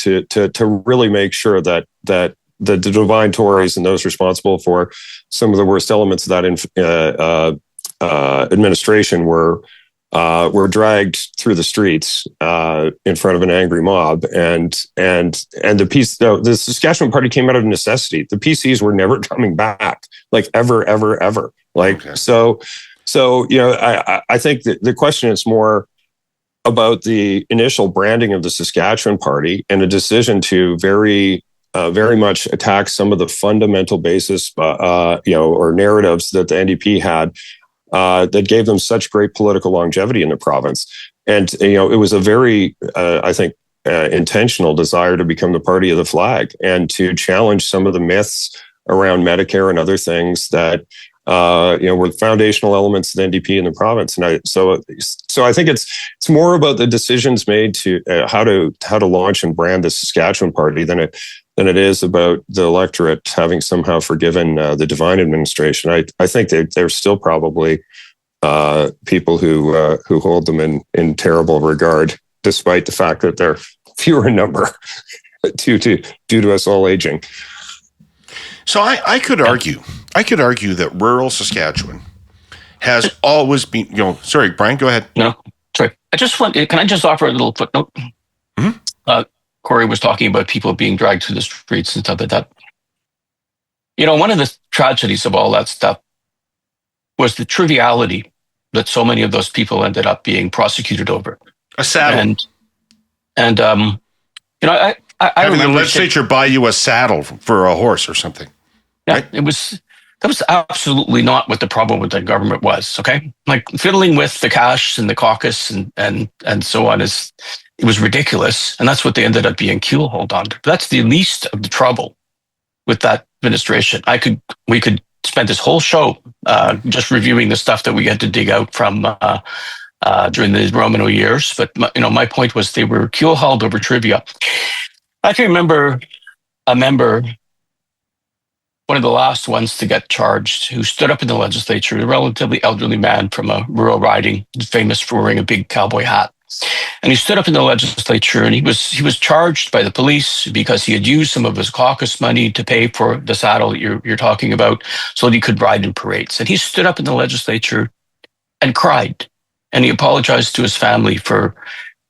really make sure that the Devine Tories and those responsible for some of the worst elements of that administration were dragged through the streets in front of an angry mob, and the Saskatchewan Party came out of necessity. The PCs were never coming back, ever. Okay. So I think that the question is more about the initial branding of the Saskatchewan Party and a decision to very much attack some of the fundamental basis, or narratives that the NDP had. That gave them such great political longevity in the province. And, it was a very, intentional desire to become the party of the flag and to challenge some of the myths around Medicare and other things that, were foundational elements of the NDP in the province. And so I think it's more about the decisions made to how to launch and brand the Saskatchewan Party than it is about the electorate having somehow forgiven the Devine administration. I think they're still probably people who hold them in terrible regard, despite the fact that they're fewer in number due to us all aging. So I could argue that rural Saskatchewan has always been, sorry, Brian, go ahead. No, sorry. Can I just offer a little footnote? Mm-hmm. Kory was talking about people being dragged through the streets and stuff like that. One of the tragedies of all that stuff was the triviality that so many of those people ended up being prosecuted over. A saddle. And I having the legislature buy you a saddle for a horse or something. Yeah, right? That was absolutely not what the problem with the government was. Okay, like fiddling with the cash and the caucus and so on it was ridiculous, and that's what they ended up being keelhauled on. That's the least of the trouble with that administration. We could spend this whole show just reviewing the stuff that we had to dig out from during the Romanow years. But my point was they were keelhauled over trivia. I can remember a member, one of the last ones to get charged, who stood up in the legislature, a relatively elderly man from a rural riding, famous for wearing a big cowboy hat. And he stood up in the legislature, and he was charged by the police because he had used some of his caucus money to pay for the saddle that you're talking about, so that he could ride in parades. And he stood up in the legislature and cried, and he apologized to his family for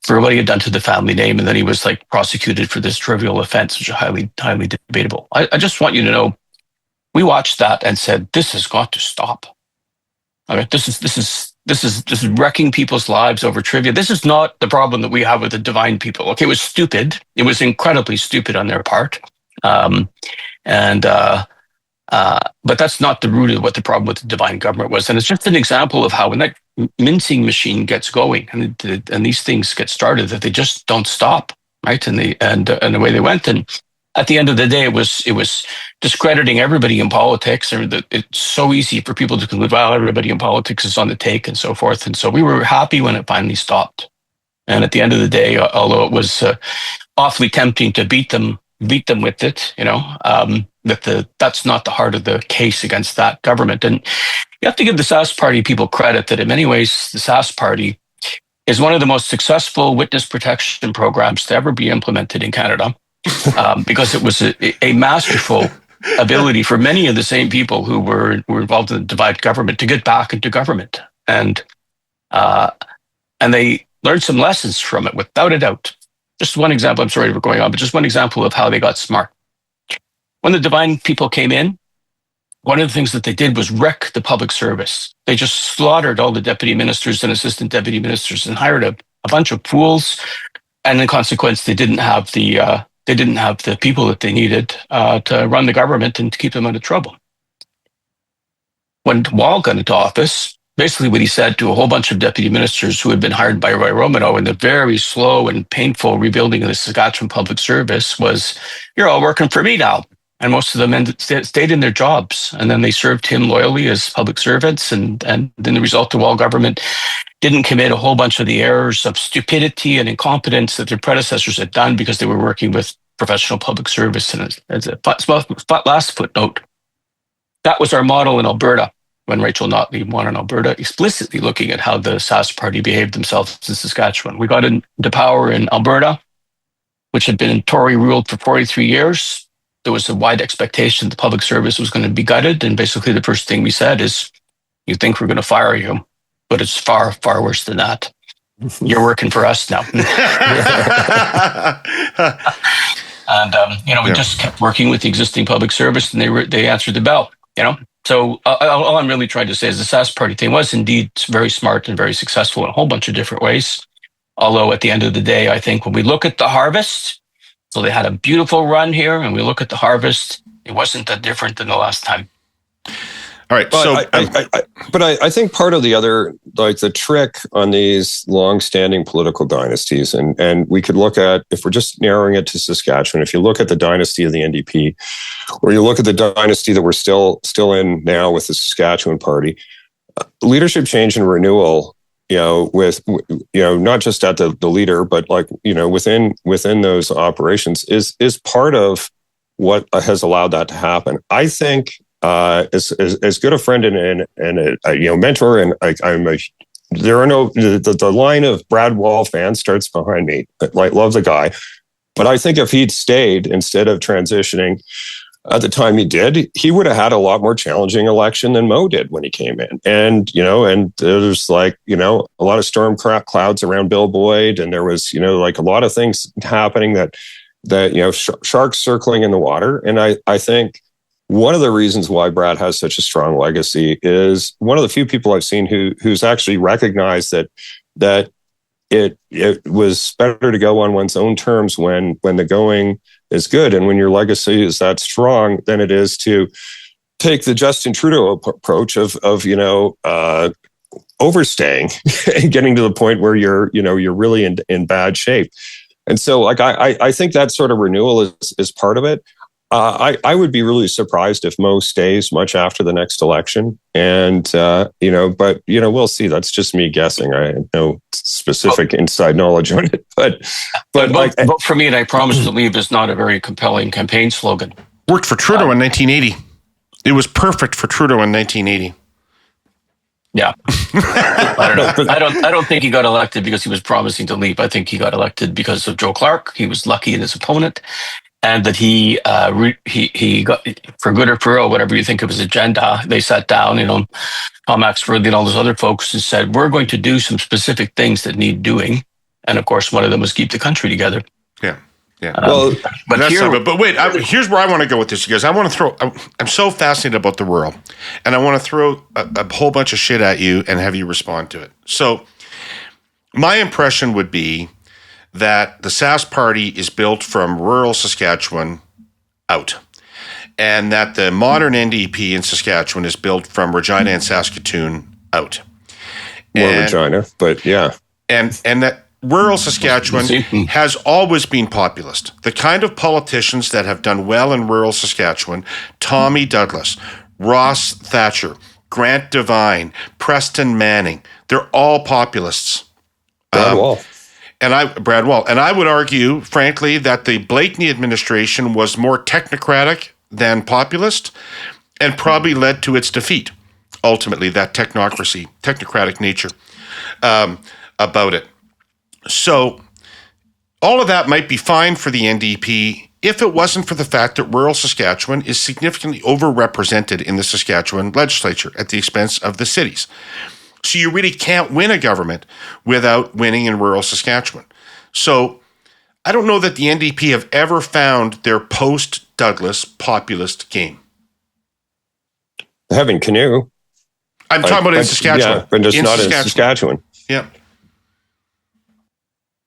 what he had done to the family name, and then he was prosecuted for this trivial offense, which is highly debatable. I just want you to know, we watched that and said, this has got to stop. I mean, this is wrecking people's lives over trivia. This is not the problem that we have with the divine people. Okay, it was stupid. It was incredibly stupid on their part. But that's not the root of what the problem with the divine government was. And it's just an example of how when that mincing machine gets going and these things get started, that they just don't stop, right? And the way they went. And at the end of the day, it was discrediting everybody in politics. It's so easy for people to conclude, well, everybody in politics is on the take and so forth. And so we were happy when it finally stopped. And at the end of the day, although it was awfully tempting to beat them with it, that's not the heart of the case against that government. And you have to give the Sask Party people credit that in many ways, the Sask Party is one of the most successful witness protection programs to ever be implemented in Canada. Because it was a masterful ability for many of the same people who were involved in the divide government to get back into government, and they learned some lessons from it, without a doubt. Just one example. I'm sorry for going on, but just one example of how they got smart. When the divine people came in, one of the things that they did was wreck the public service. They just slaughtered all the deputy ministers and assistant deputy ministers and hired a bunch of fools, and in consequence, they didn't have the people that they needed to run the government and to keep them out of trouble. When Wall got into office, basically what he said to a whole bunch of deputy ministers who had been hired by Roy Romanow in the very slow and painful rebuilding of the Saskatchewan public service was, you're all working for me now. And most of them stayed in their jobs. And then they served him loyally as public servants. And then the result, the Wall government didn't commit a whole bunch of the errors of stupidity and incompetence that their predecessors had done because they were working with professional public service. And as a last footnote, that was our model in Alberta when Rachel Notley won in Alberta, explicitly looking at how the Sask Party behaved themselves in Saskatchewan. We got into power in Alberta, which had been Tory ruled for 43 years. There was a wide expectation the public service was going to be gutted. And basically the first thing we said is, you think we're going to fire you, but it's far, far worse than that. You're working for us now. And, we just kept working with the existing public service, and they answered the bell, So all I'm really trying to say is the Sask Party thing was indeed very smart and very successful in a whole bunch of different ways. Although at the end of the day, I think when we look at the harvest, so they had a beautiful run here, and we look at the harvest, it wasn't that different than the last time. All right. But I think part of the other, the trick on these long-standing political dynasties, and we could look at, if we're just narrowing it to Saskatchewan, if you look at the dynasty of the NDP, or you look at the dynasty that we're still in now with the Saskatchewan Party, leadership change and renewal, with not just at the leader, but within those operations is part of what has allowed that to happen. I think. As good a friend and a mentor, and the line of Brad Wall fans starts behind me. Love the guy, but I think if he'd stayed instead of transitioning at the time he did, he would have had a lot more challenging election than Mo did when he came in. And, and there's a lot of storm clouds around Bill Boyd. And there was, a lot of things happening that sharks circling in the water. And I think one of the reasons why Brad has such a strong legacy is one of the few people I've seen who's actually recognized that it was better to go on one's own terms when the going is good, and when your legacy is that strong, than it is to take the Justin Trudeau approach of overstaying and getting to the point where you're really in bad shape. And so, I think that sort of renewal is part of it. I would be really surprised if Mo stays much after the next election. And, but we'll see. That's just me guessing. I have no specific inside knowledge on it. But vote for me and I promise to leave is not a very compelling campaign slogan. Worked for Trudeau in 1980. It was perfect for Trudeau in 1980. Yeah. I don't know. I don't think he got elected because he was promising to leave. I think he got elected because of Joe Clark. He was lucky in his opponent. And that he got, for good or for ill, whatever you think of his agenda, they sat down, Tom Axford and all those other folks, and said, we're going to do some specific things that need doing. And of course, one of them was keep the country together. Yeah. Yeah. But wait, here's where I want to go with this, because I'm so fascinated about the rural, and I want to throw a whole bunch of shit at you and have you respond to it. So my impression would be that the Sask party is built from rural Saskatchewan out, and that the modern NDP in Saskatchewan is built from Regina and Saskatoon out. Regina, but yeah. And that rural Saskatchewan has always been populist. The kind of politicians that have done well in rural Saskatchewan, Tommy Douglas, Ross Thatcher, Grant Devine, Preston Manning, they're all populists. Brad Wall. And I would argue, frankly, that the Blakeney administration was more technocratic than populist, and probably led to its defeat, ultimately, that technocratic nature about it. So all of that might be fine for the NDP if it wasn't for the fact that rural Saskatchewan is significantly overrepresented in the Saskatchewan legislature at the expense of the cities. So you really can't win a government without winning in rural Saskatchewan. So I don't know that the NDP have ever found their post-Douglas populist game. Having canoe. I'm talking about in Saskatchewan. Yeah, but just not in Saskatchewan. Yeah.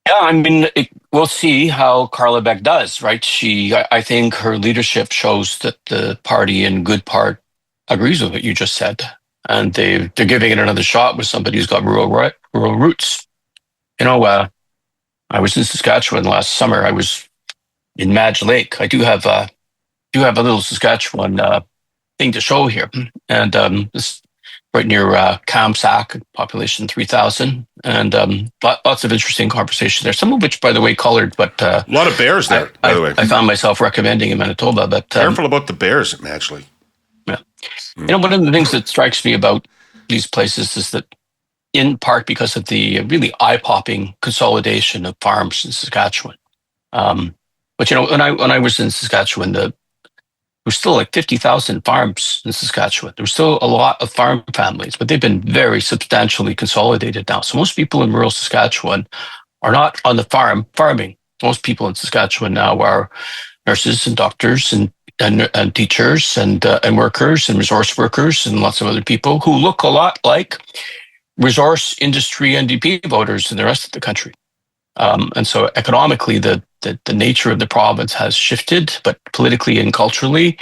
Yeah, I mean, we'll see how Carla Beck does, right? I think her leadership shows that the party in good part agrees with what you just said. And they're giving it another shot with somebody who's got rural roots. I was in Saskatchewan last summer. I was in Madge Lake. I do have a little Saskatchewan thing to show here, and this right near Kamsack, population 3,000, and lots of interesting conversation there. Some of which, by the way, colored, but a lot of bears there. By the way, I found myself recommending in Manitoba. But careful about the bears at Madge Lake. Yeah. One of the things that strikes me about these places is that, in part because of the really eye-popping consolidation of farms in Saskatchewan. But when I was in Saskatchewan, there was still like 50,000 farms in Saskatchewan. There was still a lot of farm families, but they've been very substantially consolidated now. So most people in rural Saskatchewan are not on the farming. Most people in Saskatchewan now are nurses and doctors and teachers and workers and resource workers and lots of other people who look a lot like resource industry NDP voters in the rest of the country. And so economically, the nature of the province has shifted, but politically and culturally,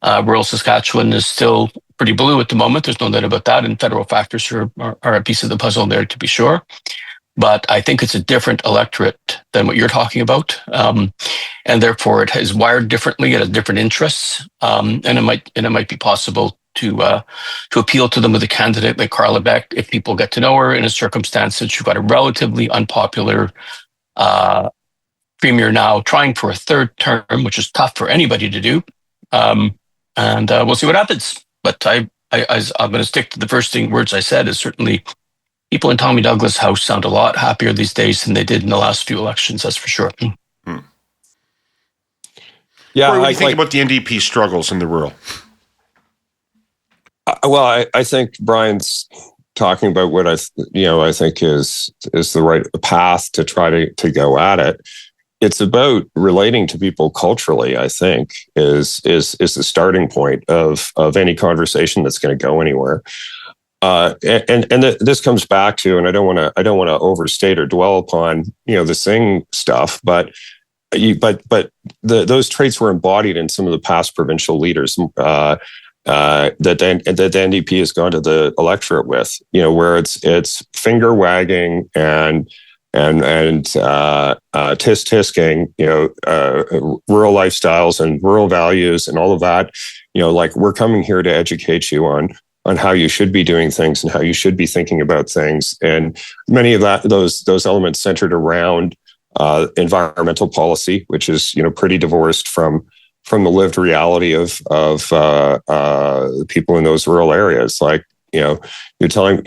rural Saskatchewan is still pretty blue at the moment. There's no doubt about that. And federal factors are a piece of the puzzle there, to be sure. But I think it's a different electorate than what you're talking about. And therefore it is wired differently. It has different interests. And it might be possible to appeal to them with a candidate like Carla Beck if people get to know her in a circumstance that you've got a relatively unpopular premier now trying for a third term, which is tough for anybody to do. And we'll see what happens. But I'm going to stick to the first words I said is certainly people in Tommy Douglas' house sound a lot happier these days than they did in the last few elections, that's for sure. Yeah, Kory, what do you think about the NDP struggles in the rural? Well, I think Brian's talking about what I think is the right path to try to go at it. It's about relating to people culturally, I think, is the starting point of any conversation that's going to go anywhere. This comes back to, and I don't want to overstate or dwell upon the Singh stuff, but those traits were embodied in some of the past provincial leaders that the NDP has gone to the electorate with, where it's finger wagging and tisk-tisking, rural lifestyles and rural values and all of that. Like, we're coming here to educate you on how you should be doing things and how you should be thinking about things. And many of those elements centered around environmental policy, which is pretty divorced from the lived reality of people in those rural areas. Like, you're telling,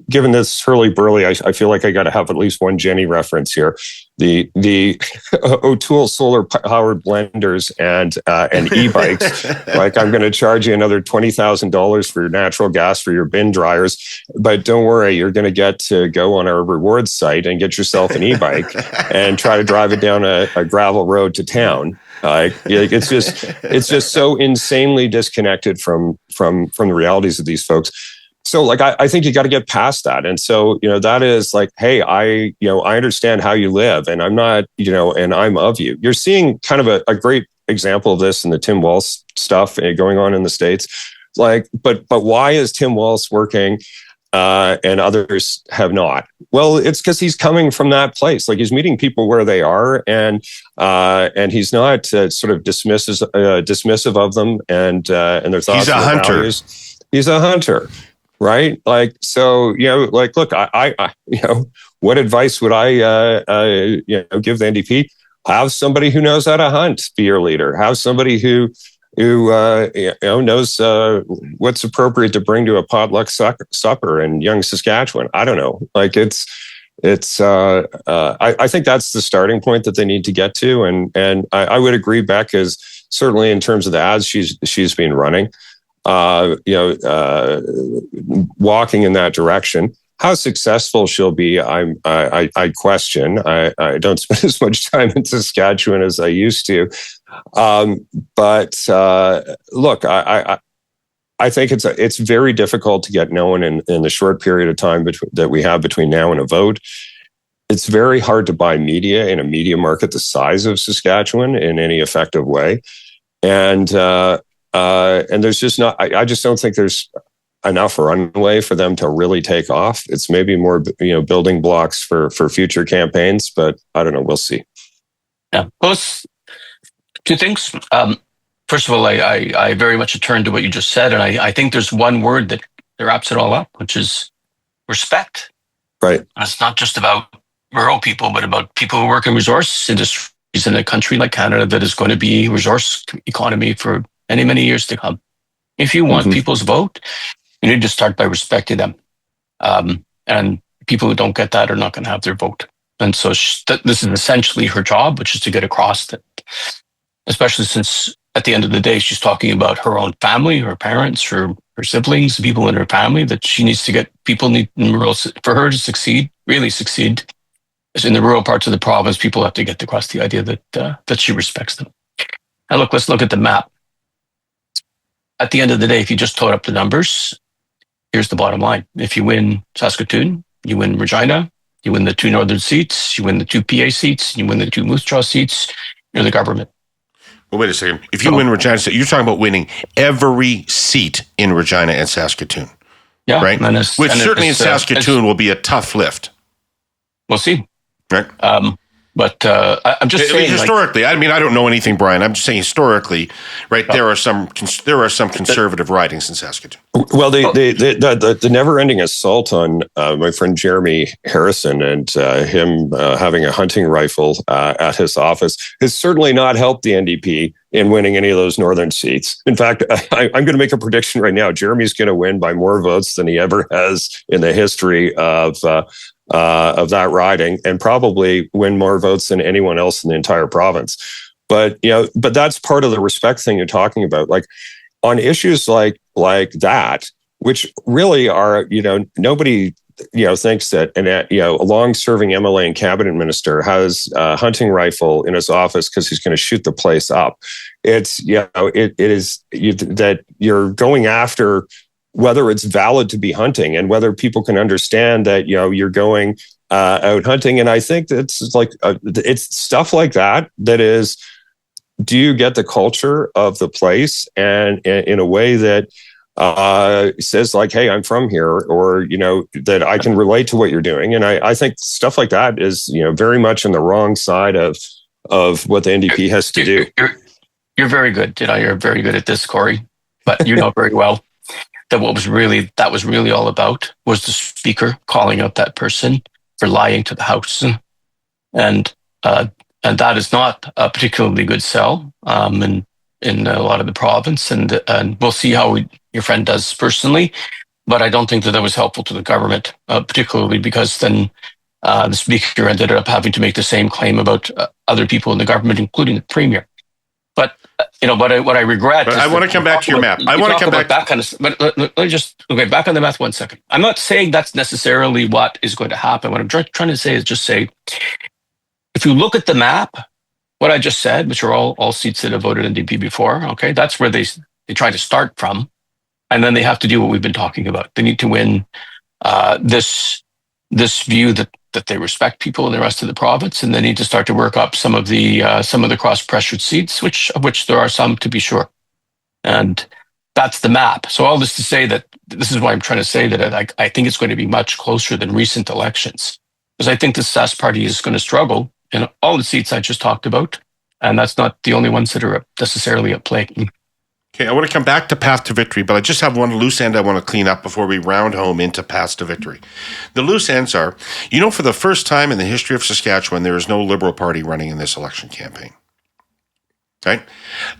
given this Herle Burly, I feel like I got to have at least one Jenny reference here. The O'Toole solar powered blenders and e-bikes. Like, I'm going to charge you another $20,000 for your natural gas for your bin dryers, but don't worry, you're going to get to go on our rewards site and get yourself an e-bike and try to drive it down a gravel road to town. It's just so insanely disconnected from the realities of these folks. So, like, I think you got to get past that. And so, that is like, hey, I understand how you live, and I'm not, and I'm of you. You're seeing kind of a great example of this in the Tim Walz stuff going on in the States. Like, but why is Tim Walz working and others have not? Well, it's because he's coming from that place. Like, he's meeting people where they are, and he's not sort of dismissive of them and their thoughts. He's a hunter. Values. He's a hunter. Right. Like, so, like, look, I what advice would I, give the NDP? Have somebody who knows how to hunt be your leader. Have somebody who knows what's appropriate to bring to a potluck supper in young Saskatchewan. I don't know. Like, I think that's the starting point that they need to get to. And I would agree, Beck, is certainly in terms of the ads she's been running. Walking in that direction. How successful she'll be, I question. I don't spend as much time in Saskatchewan as I used to, but look, I think it's very difficult to get known in the short period of time that we have between now and a vote. It's very hard to buy media in a media market the size of Saskatchewan in any effective way, and there's just not. I just don't think there's enough runway for them to really take off. It's maybe more, building blocks for future campaigns, but I don't know. We'll see. Yeah, both two things. First of all, I very much turn to what you just said, and I think there's one word that wraps it all up, which is respect. Right. And it's not just about rural people, but about people who work in resource industries in a country like Canada that is going to be a resource economy for many, many years to come. If you want people's vote, you need to start by respecting them. And people who don't get that are not going to have their vote. And so this is essentially her job, which is to get across that, especially since at the end of the day, she's talking about her own family, her parents, her siblings, people in her family, that she needs to get people in rural, for her to succeed, really succeed. In the rural parts of the province, people have to get across the idea that she respects them. Now, look, let's look at the map. At the end of the day, if you just total up the numbers, here's the bottom line. If you win Saskatoon, you win Regina, you win the 2 northern seats, you win the 2 PA seats, you win the 2 Moose Jaw seats, you're the government. Well, wait a second. If you win Regina, you're talking about winning every seat in Regina and Saskatoon. Yeah. Right? Which certainly in Saskatoon will be a tough lift. We'll see. Right. But I'm just saying, historically, I don't know anything, Brian. I'm just saying historically, right? There are some conservative ridings in Saskatoon. Well, the never-ending assault on my friend Jeremy Harrison and him having a hunting rifle at his office has certainly not helped the NDP in winning any of those northern seats. In fact, I'm going to make a prediction right now. Jeremy's going to win by more votes than he ever has in the history of of that riding and probably win more votes than anyone else in the entire province. But that's part of the respect thing you're talking about. Like on issues like that, which really are, nobody thinks that a long-serving MLA and cabinet minister has a hunting rifle in his office because he's going to shoot the place up. It's it is that you're going after whether it's valid to be hunting and whether people can understand that you're going out hunting. And I think it's like it's stuff like that is. Do you get the culture of the place and in a way that says like, hey, I'm from here, or, that I can relate to what you're doing. And I think stuff like that is, very much on the wrong side of what the NDP has to do. You're very good. You're very good at this, Kory, but you know very well that was really all about was the speaker calling out that person for lying to the House. And that is not a particularly good sell in a lot of the province. And we'll see how your friend does personally. But I don't think that was helpful to the government, particularly because then the speaker ended up having to make the same claim about other people in the government, including the premier. But what I regret. But I want to come back to your map. I want to come back. That kind of. But let me just back on the math 1 second. I'm not saying that's necessarily what is going to happen. What I'm trying to say is just say, if you look at the map, what I just said, which are all seats that have voted NDP before, okay, that's where they try to start from, and then they have to do what we've been talking about. They need to win this view that they respect people in the rest of the province, and they need to start to work up some of the cross-pressured seats, of which there are some, to be sure. And that's the map. So all this to say that this is why I'm trying to say that I think it's going to be much closer than recent elections, because I think the Sask party is going to struggle in all the seats I just talked about, and that's not the only ones that are necessarily at play. Okay, I want to come back to Path to Victory, but I just have one loose end I want to clean up before we round home into Path to Victory. The loose ends are, for the first time in the history of Saskatchewan, there is no Liberal Party running in this election campaign. Right?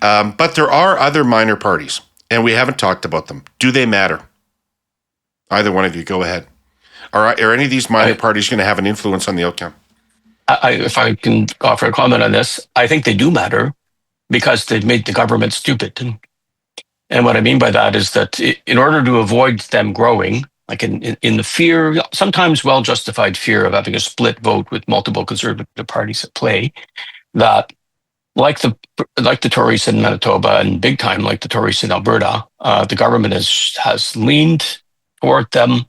But there are other minor parties, and we haven't talked about them. Do they matter? Either one of you, go ahead. Are any of these minor parties going to have an influence on the outcome? If I can offer a comment on this, I think they do matter because they've made the government stupid. And what I mean by that is that in order to avoid them growing, like in the fear, sometimes well-justified fear of having a split vote with multiple Conservative parties at play, that like the Tories in Manitoba and big time like the Tories in Alberta, the government has leaned toward them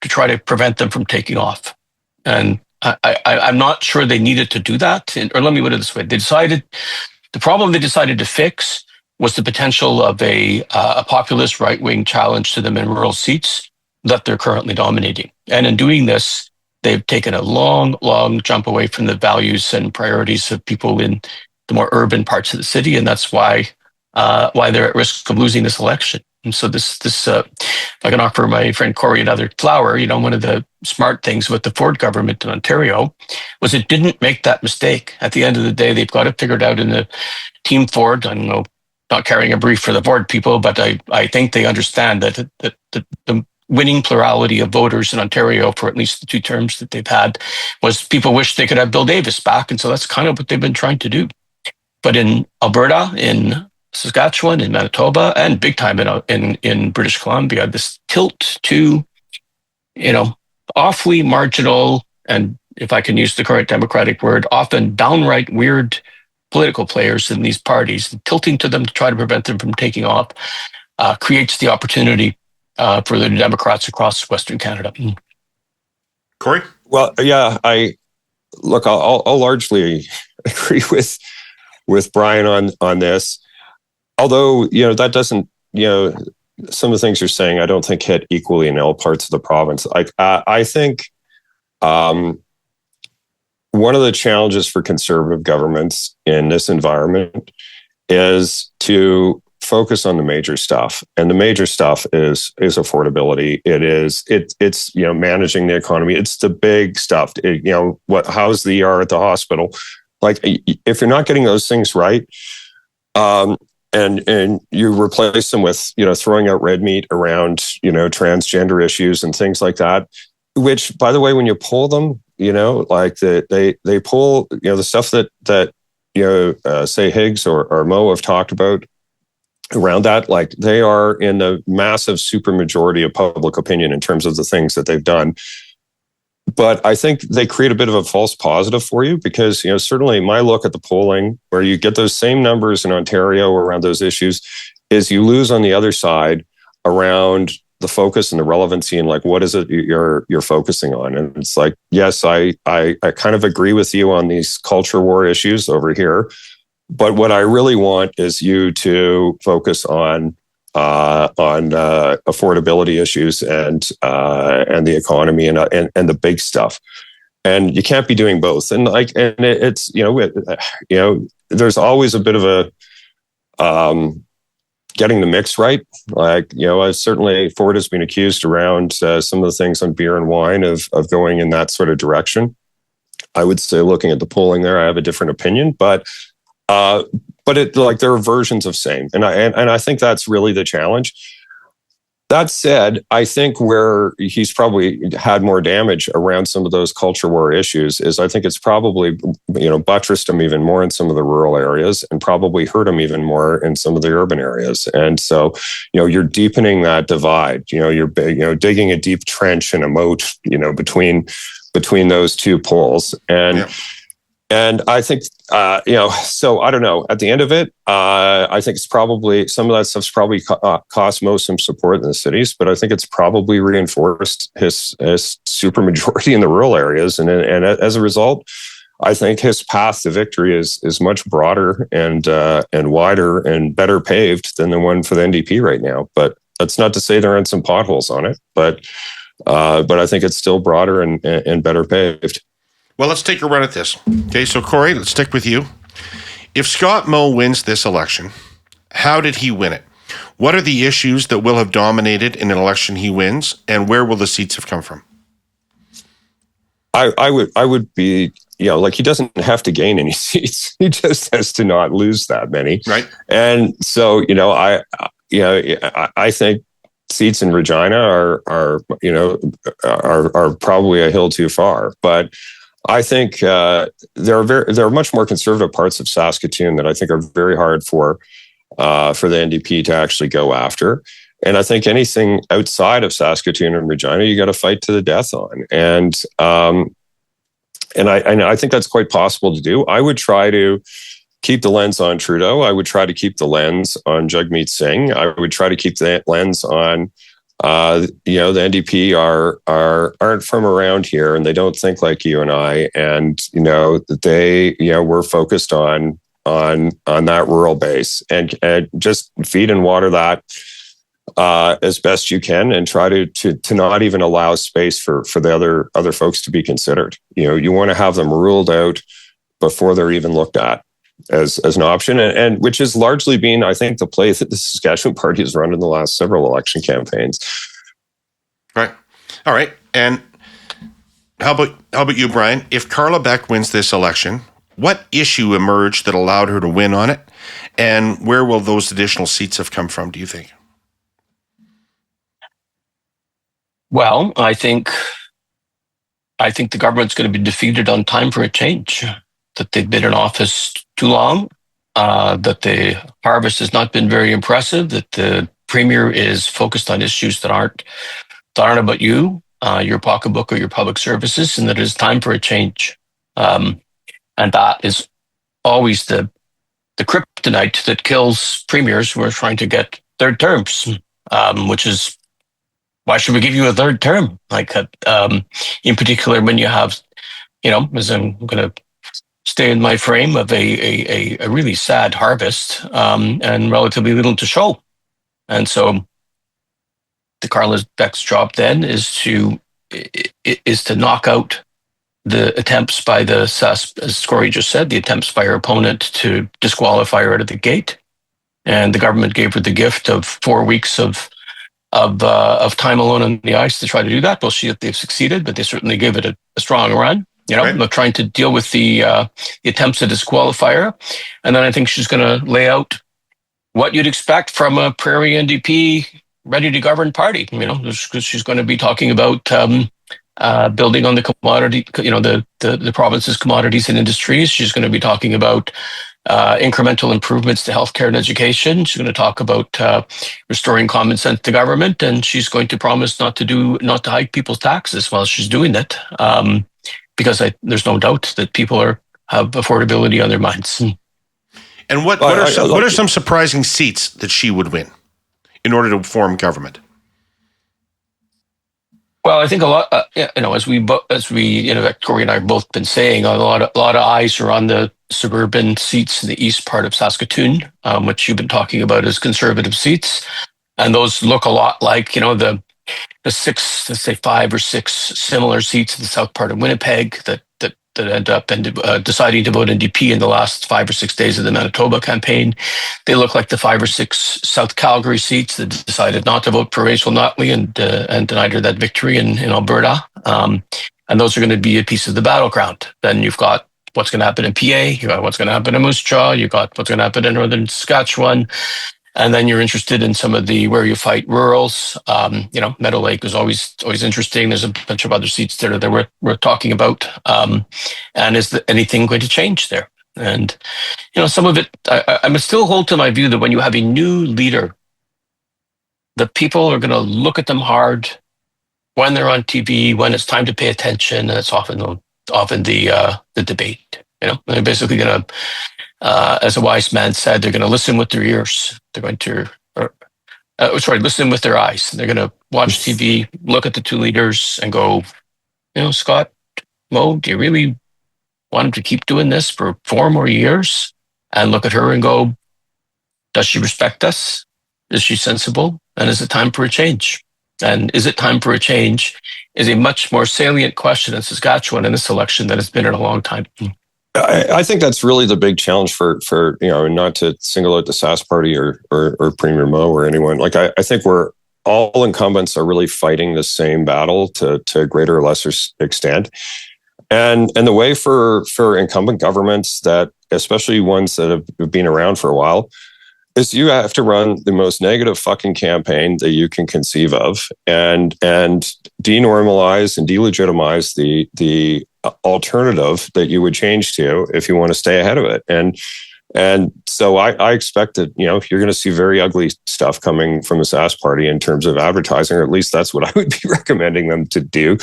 to try to prevent them from taking off. And I'm not sure they needed to do that. Or let me put it this way. The problem they decided to fix was the potential of a populist right-wing challenge to them in rural seats that they're currently dominating. And in doing this, they've taken a long, long jump away from the values and priorities of people in the more urban parts of the city. And that's why they're at risk of losing this election. And so this if I can offer my friend Kory another flower, one of the smart things with the Ford government in Ontario was it didn't make that mistake. At the end of the day, they've got it figured out in the Team Ford. I don't know, not carrying a brief for the Ford people, but I think they understand that the winning plurality of voters in Ontario for at least the 2 terms that they've had was people wish they could have Bill Davis back. And so that's kind of what they've been trying to do. But in Alberta, in Saskatchewan, in Manitoba, and big time in British Columbia, this tilt to, awfully marginal, and if I can use the current Democratic word, often downright weird political players in these parties, tilting to them to try to prevent them from taking off, creates the opportunity for the Democrats across Western Canada. Kory? Well, yeah, I'll largely agree with Brian on this. Although, that doesn't, some of the things you're saying, I don't think hit equally in all parts of the province. I think one of the challenges for Conservative governments in this environment is to focus on the major stuff. And the major stuff is affordability. It's managing the economy. It's the big stuff. How's the ER at the hospital? Like, if you're not getting those things right, and you replace them with, throwing out red meat around, transgender issues and things like that, which, by the way, when you pull them, like they pull, the stuff that say Higgs or Mo have talked about around that, like they are in the massive supermajority of public opinion in terms of the things that they've done. But I think they create a bit of a false positive for you because, certainly my look at the polling where you get those same numbers in Ontario around those issues is you lose on the other side around the focus and the relevancy and like, what is it you're focusing on? And it's like, yes, I kind of agree with you on these culture war issues over here. But what I really want is you to focus on affordability issues and the economy and the big stuff. And you can't be doing both. And it's there's always a bit of a getting the mix right. Certainly Ford has been accused around some of the things on beer and wine of going in that sort of direction. I would say, looking at the polling there, I have a different opinion, but there are versions of same, and I think that's really the challenge. That said, I think where he's probably had more damage around some of those culture war issues is I think it's probably buttressed him even more in some of the rural areas and probably hurt him even more in some of the urban areas. And so you're deepening that divide. You're digging a deep trench and a moat between those two poles. And yeah. And I think, so I don't know. At the end of it, I think it's probably, some of that stuff's probably cost most some support in the cities, but I think it's probably reinforced his supermajority in the rural areas. And as a result, I think his path to victory is much broader and wider and better paved than the one for the NDP right now. But that's not to say there aren't some potholes on it, but I think it's still broader and better paved. Well, let's take a run at this. Okay, so Kory, let's stick with you. If Scott Moe wins this election, how did he win it? What are the issues that will have dominated in an election he wins, and where will the seats have come from? I would be, he doesn't have to gain any seats. He just has to not lose that many. Right. And so, I think seats in Regina are probably a hill too far, but I think there are much more conservative parts of Saskatoon that I think are very hard for the NDP to actually go after. And I think anything outside of Saskatoon and Regina, you got to fight to the death on. And I think that's quite possible to do. I would try to keep the lens on Trudeau. I would try to keep the lens on Jagmeet Singh. I would try to keep the lens on the NDP aren't from around here and they don't think like you and I. And, we're focused on that rural base and just feed and water that as best you can and try to not even allow space for the other folks to be considered. You want to have them ruled out before they're even looked at as an option, and which has largely been, I think, the play that the Saskatchewan Party has run in the last several election campaigns. Right. All right. And how about you, Brian? If Carla Beck wins this election, what issue emerged that allowed her to win on it, and where will those additional seats have come from, do you think? Well, I think the government's going to be defeated on time for a change. That they've been in office too long, that the harvest has not been very impressive, that the Premier is focused on issues that aren't about you, your pocketbook or your public services, and that it is time for a change. And that is always the kryptonite that kills premiers who are trying to get third terms, which is, why should we give you a third term? In particular, when you have, as I'm going to stay in my frame of a really sad harvest and relatively little to show. And so the Carla Beck's job then is to knock out the attempts by as Kory just said, the attempts by her opponent to disqualify her out of the gate. And the government gave her the gift of 4 weeks of time alone on the ice to try to do that. We'll see if they've succeeded, but they certainly gave it a strong run. Right. Trying to deal with the attempts to disqualify her. And then I think she's going to lay out what you'd expect from a Prairie NDP ready to govern party. She's going to be talking about building on the commodity, the province's commodities and industries. She's going to be talking about incremental improvements to healthcare and education. She's going to talk about restoring common sense to government, and she's going to promise not to hike people's taxes while she's doing it, because there's no doubt that people have affordability on their minds. And what are some surprising seats that she would win in order to form government? Well, I think a lot, as we Kory and I have both been saying, a lot of eyes are on the suburban seats in the east part of Saskatoon, which you've been talking about as conservative seats, and those look a lot like the six, let's say 5 or 6 similar seats in the south part of Winnipeg that end up deciding to vote NDP in the last 5 or 6 days of the Manitoba campaign. They look like the 5 or 6 South Calgary seats that decided not to vote provincial Notley and denied her that victory in Alberta. And those are going to be a piece of the battleground. Then you've got what's going to happen in PA, you got what's going to happen in Moose Jaw, you got what's going to happen in northern Saskatchewan. And then you're interested in some of the where you fight rurals. Meadow Lake is always interesting. There's a bunch of other seats there that we're talking about. And is anything going to change there? And some of it, I still hold to my view that when you have a new leader, the people are going to look at them hard when they're on TV, when it's time to pay attention. And it's often the debate. They're basically going to. As a wise man said, they're going to listen with their ears. They're going to, listen with their eyes. They're going to watch TV, look at the two leaders and go, Scott, Mo, do you really want him to keep doing this for 4 more years? And look at her and go, does she respect us? Is she sensible? And is it time for a change? And is it time for a change is a much more salient question in Saskatchewan in this election than it's been in a long time. I think that's really the big challenge for not to single out the Sask Party or Premier Mo or anyone. Like I think we're all incumbents are really fighting the same battle to a greater or lesser extent. And the way for incumbent governments, that especially ones that have been around for a while, is you have to run the most negative fucking campaign that you can conceive of and denormalize and delegitimize the alternative that you would change to if you want to stay ahead of it. And so I expect that, you're going to see very ugly stuff coming from the Sask Party in terms of advertising, or at least that's what I would be recommending them to do.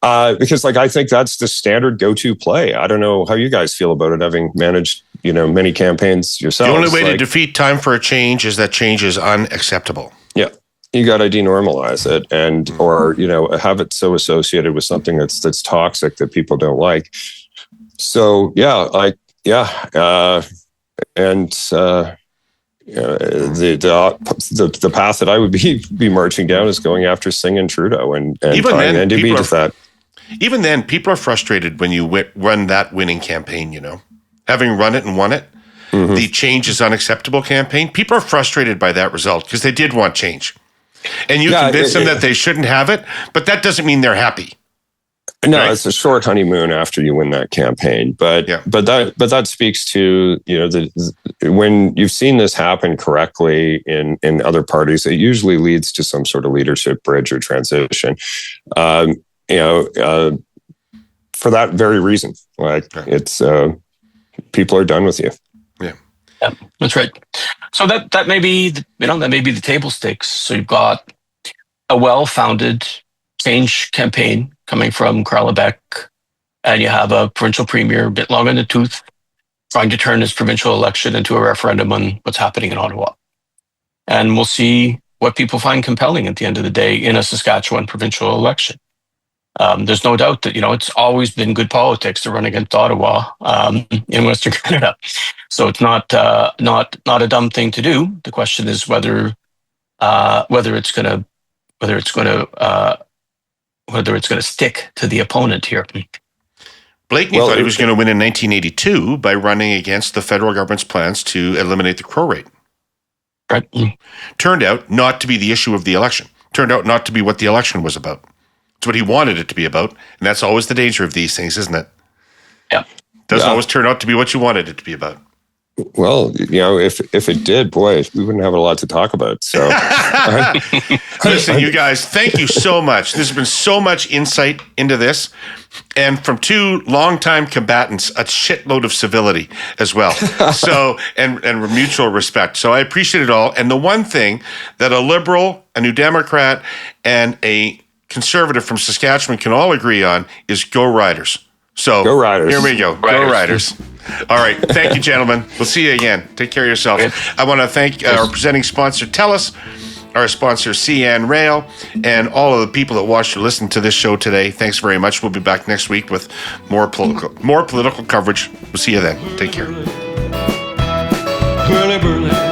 Because I think that's the standard go-to play. I don't know how you guys feel about it, having managed, many campaigns yourselves. The only way to defeat time for a change is that change is unacceptable. Yeah. You got to denormalize it or have it so associated with something that's toxic that people don't like. So, the path that I would be marching down is going after Singh and Trudeau and even tying then, NDP to that. Even then, people are frustrated when you run that winning campaign, Having run it and won it, the change is unacceptable campaign, people are frustrated by that result because they did want change. And you convince them that they shouldn't have it, but that doesn't mean they're happy. No, right? It's a short honeymoon after you win that campaign. But that speaks to when you've seen this happen correctly in other parties, it usually leads to some sort of leadership bridge or transition. For that very reason, it's people are done with you. Yeah, that's right. So that may be the table stakes. So you've got a well-founded change campaign coming from Carla Beck, and you have a provincial premier a bit long in the tooth trying to turn this provincial election into a referendum on what's happening in Ottawa. And we'll see what people find compelling at the end of the day in a Saskatchewan provincial election. There's no doubt that, it's always been good politics to run against Ottawa in Western Canada. So it's not a dumb thing to do. The question is whether it's going to stick to the opponent here. Blakeney thought he was going to win in 1982 by running against the federal government's plans to eliminate the crow rate. Right. Turned out not to be the issue of the election. Turned out not to be what the election was about. It's what he wanted it to be about, and that's always the danger of these things, isn't it? Yeah. Doesn't always turn out to be what you wanted it to be about. Well, if it did, boy, we wouldn't have a lot to talk about. So, listen, you guys, thank you so much. There's been so much insight into this, and from two longtime combatants, a shitload of civility as well. So, and mutual respect. So, I appreciate it all. And the one thing that a Liberal, a New Democrat, and a Conservative from Saskatchewan can all agree on is go Riders. So go Riders. Here we go. Go Riders. All right. Thank you, gentlemen. We'll see you again. Take care of yourselves. I want to thank our presenting sponsor, TELUS, our sponsor, CN Rail, and all of the people that watched or listened to this show today. Thanks very much. We'll be back next week with more political coverage. We'll see you then. Take care. Burly, burly.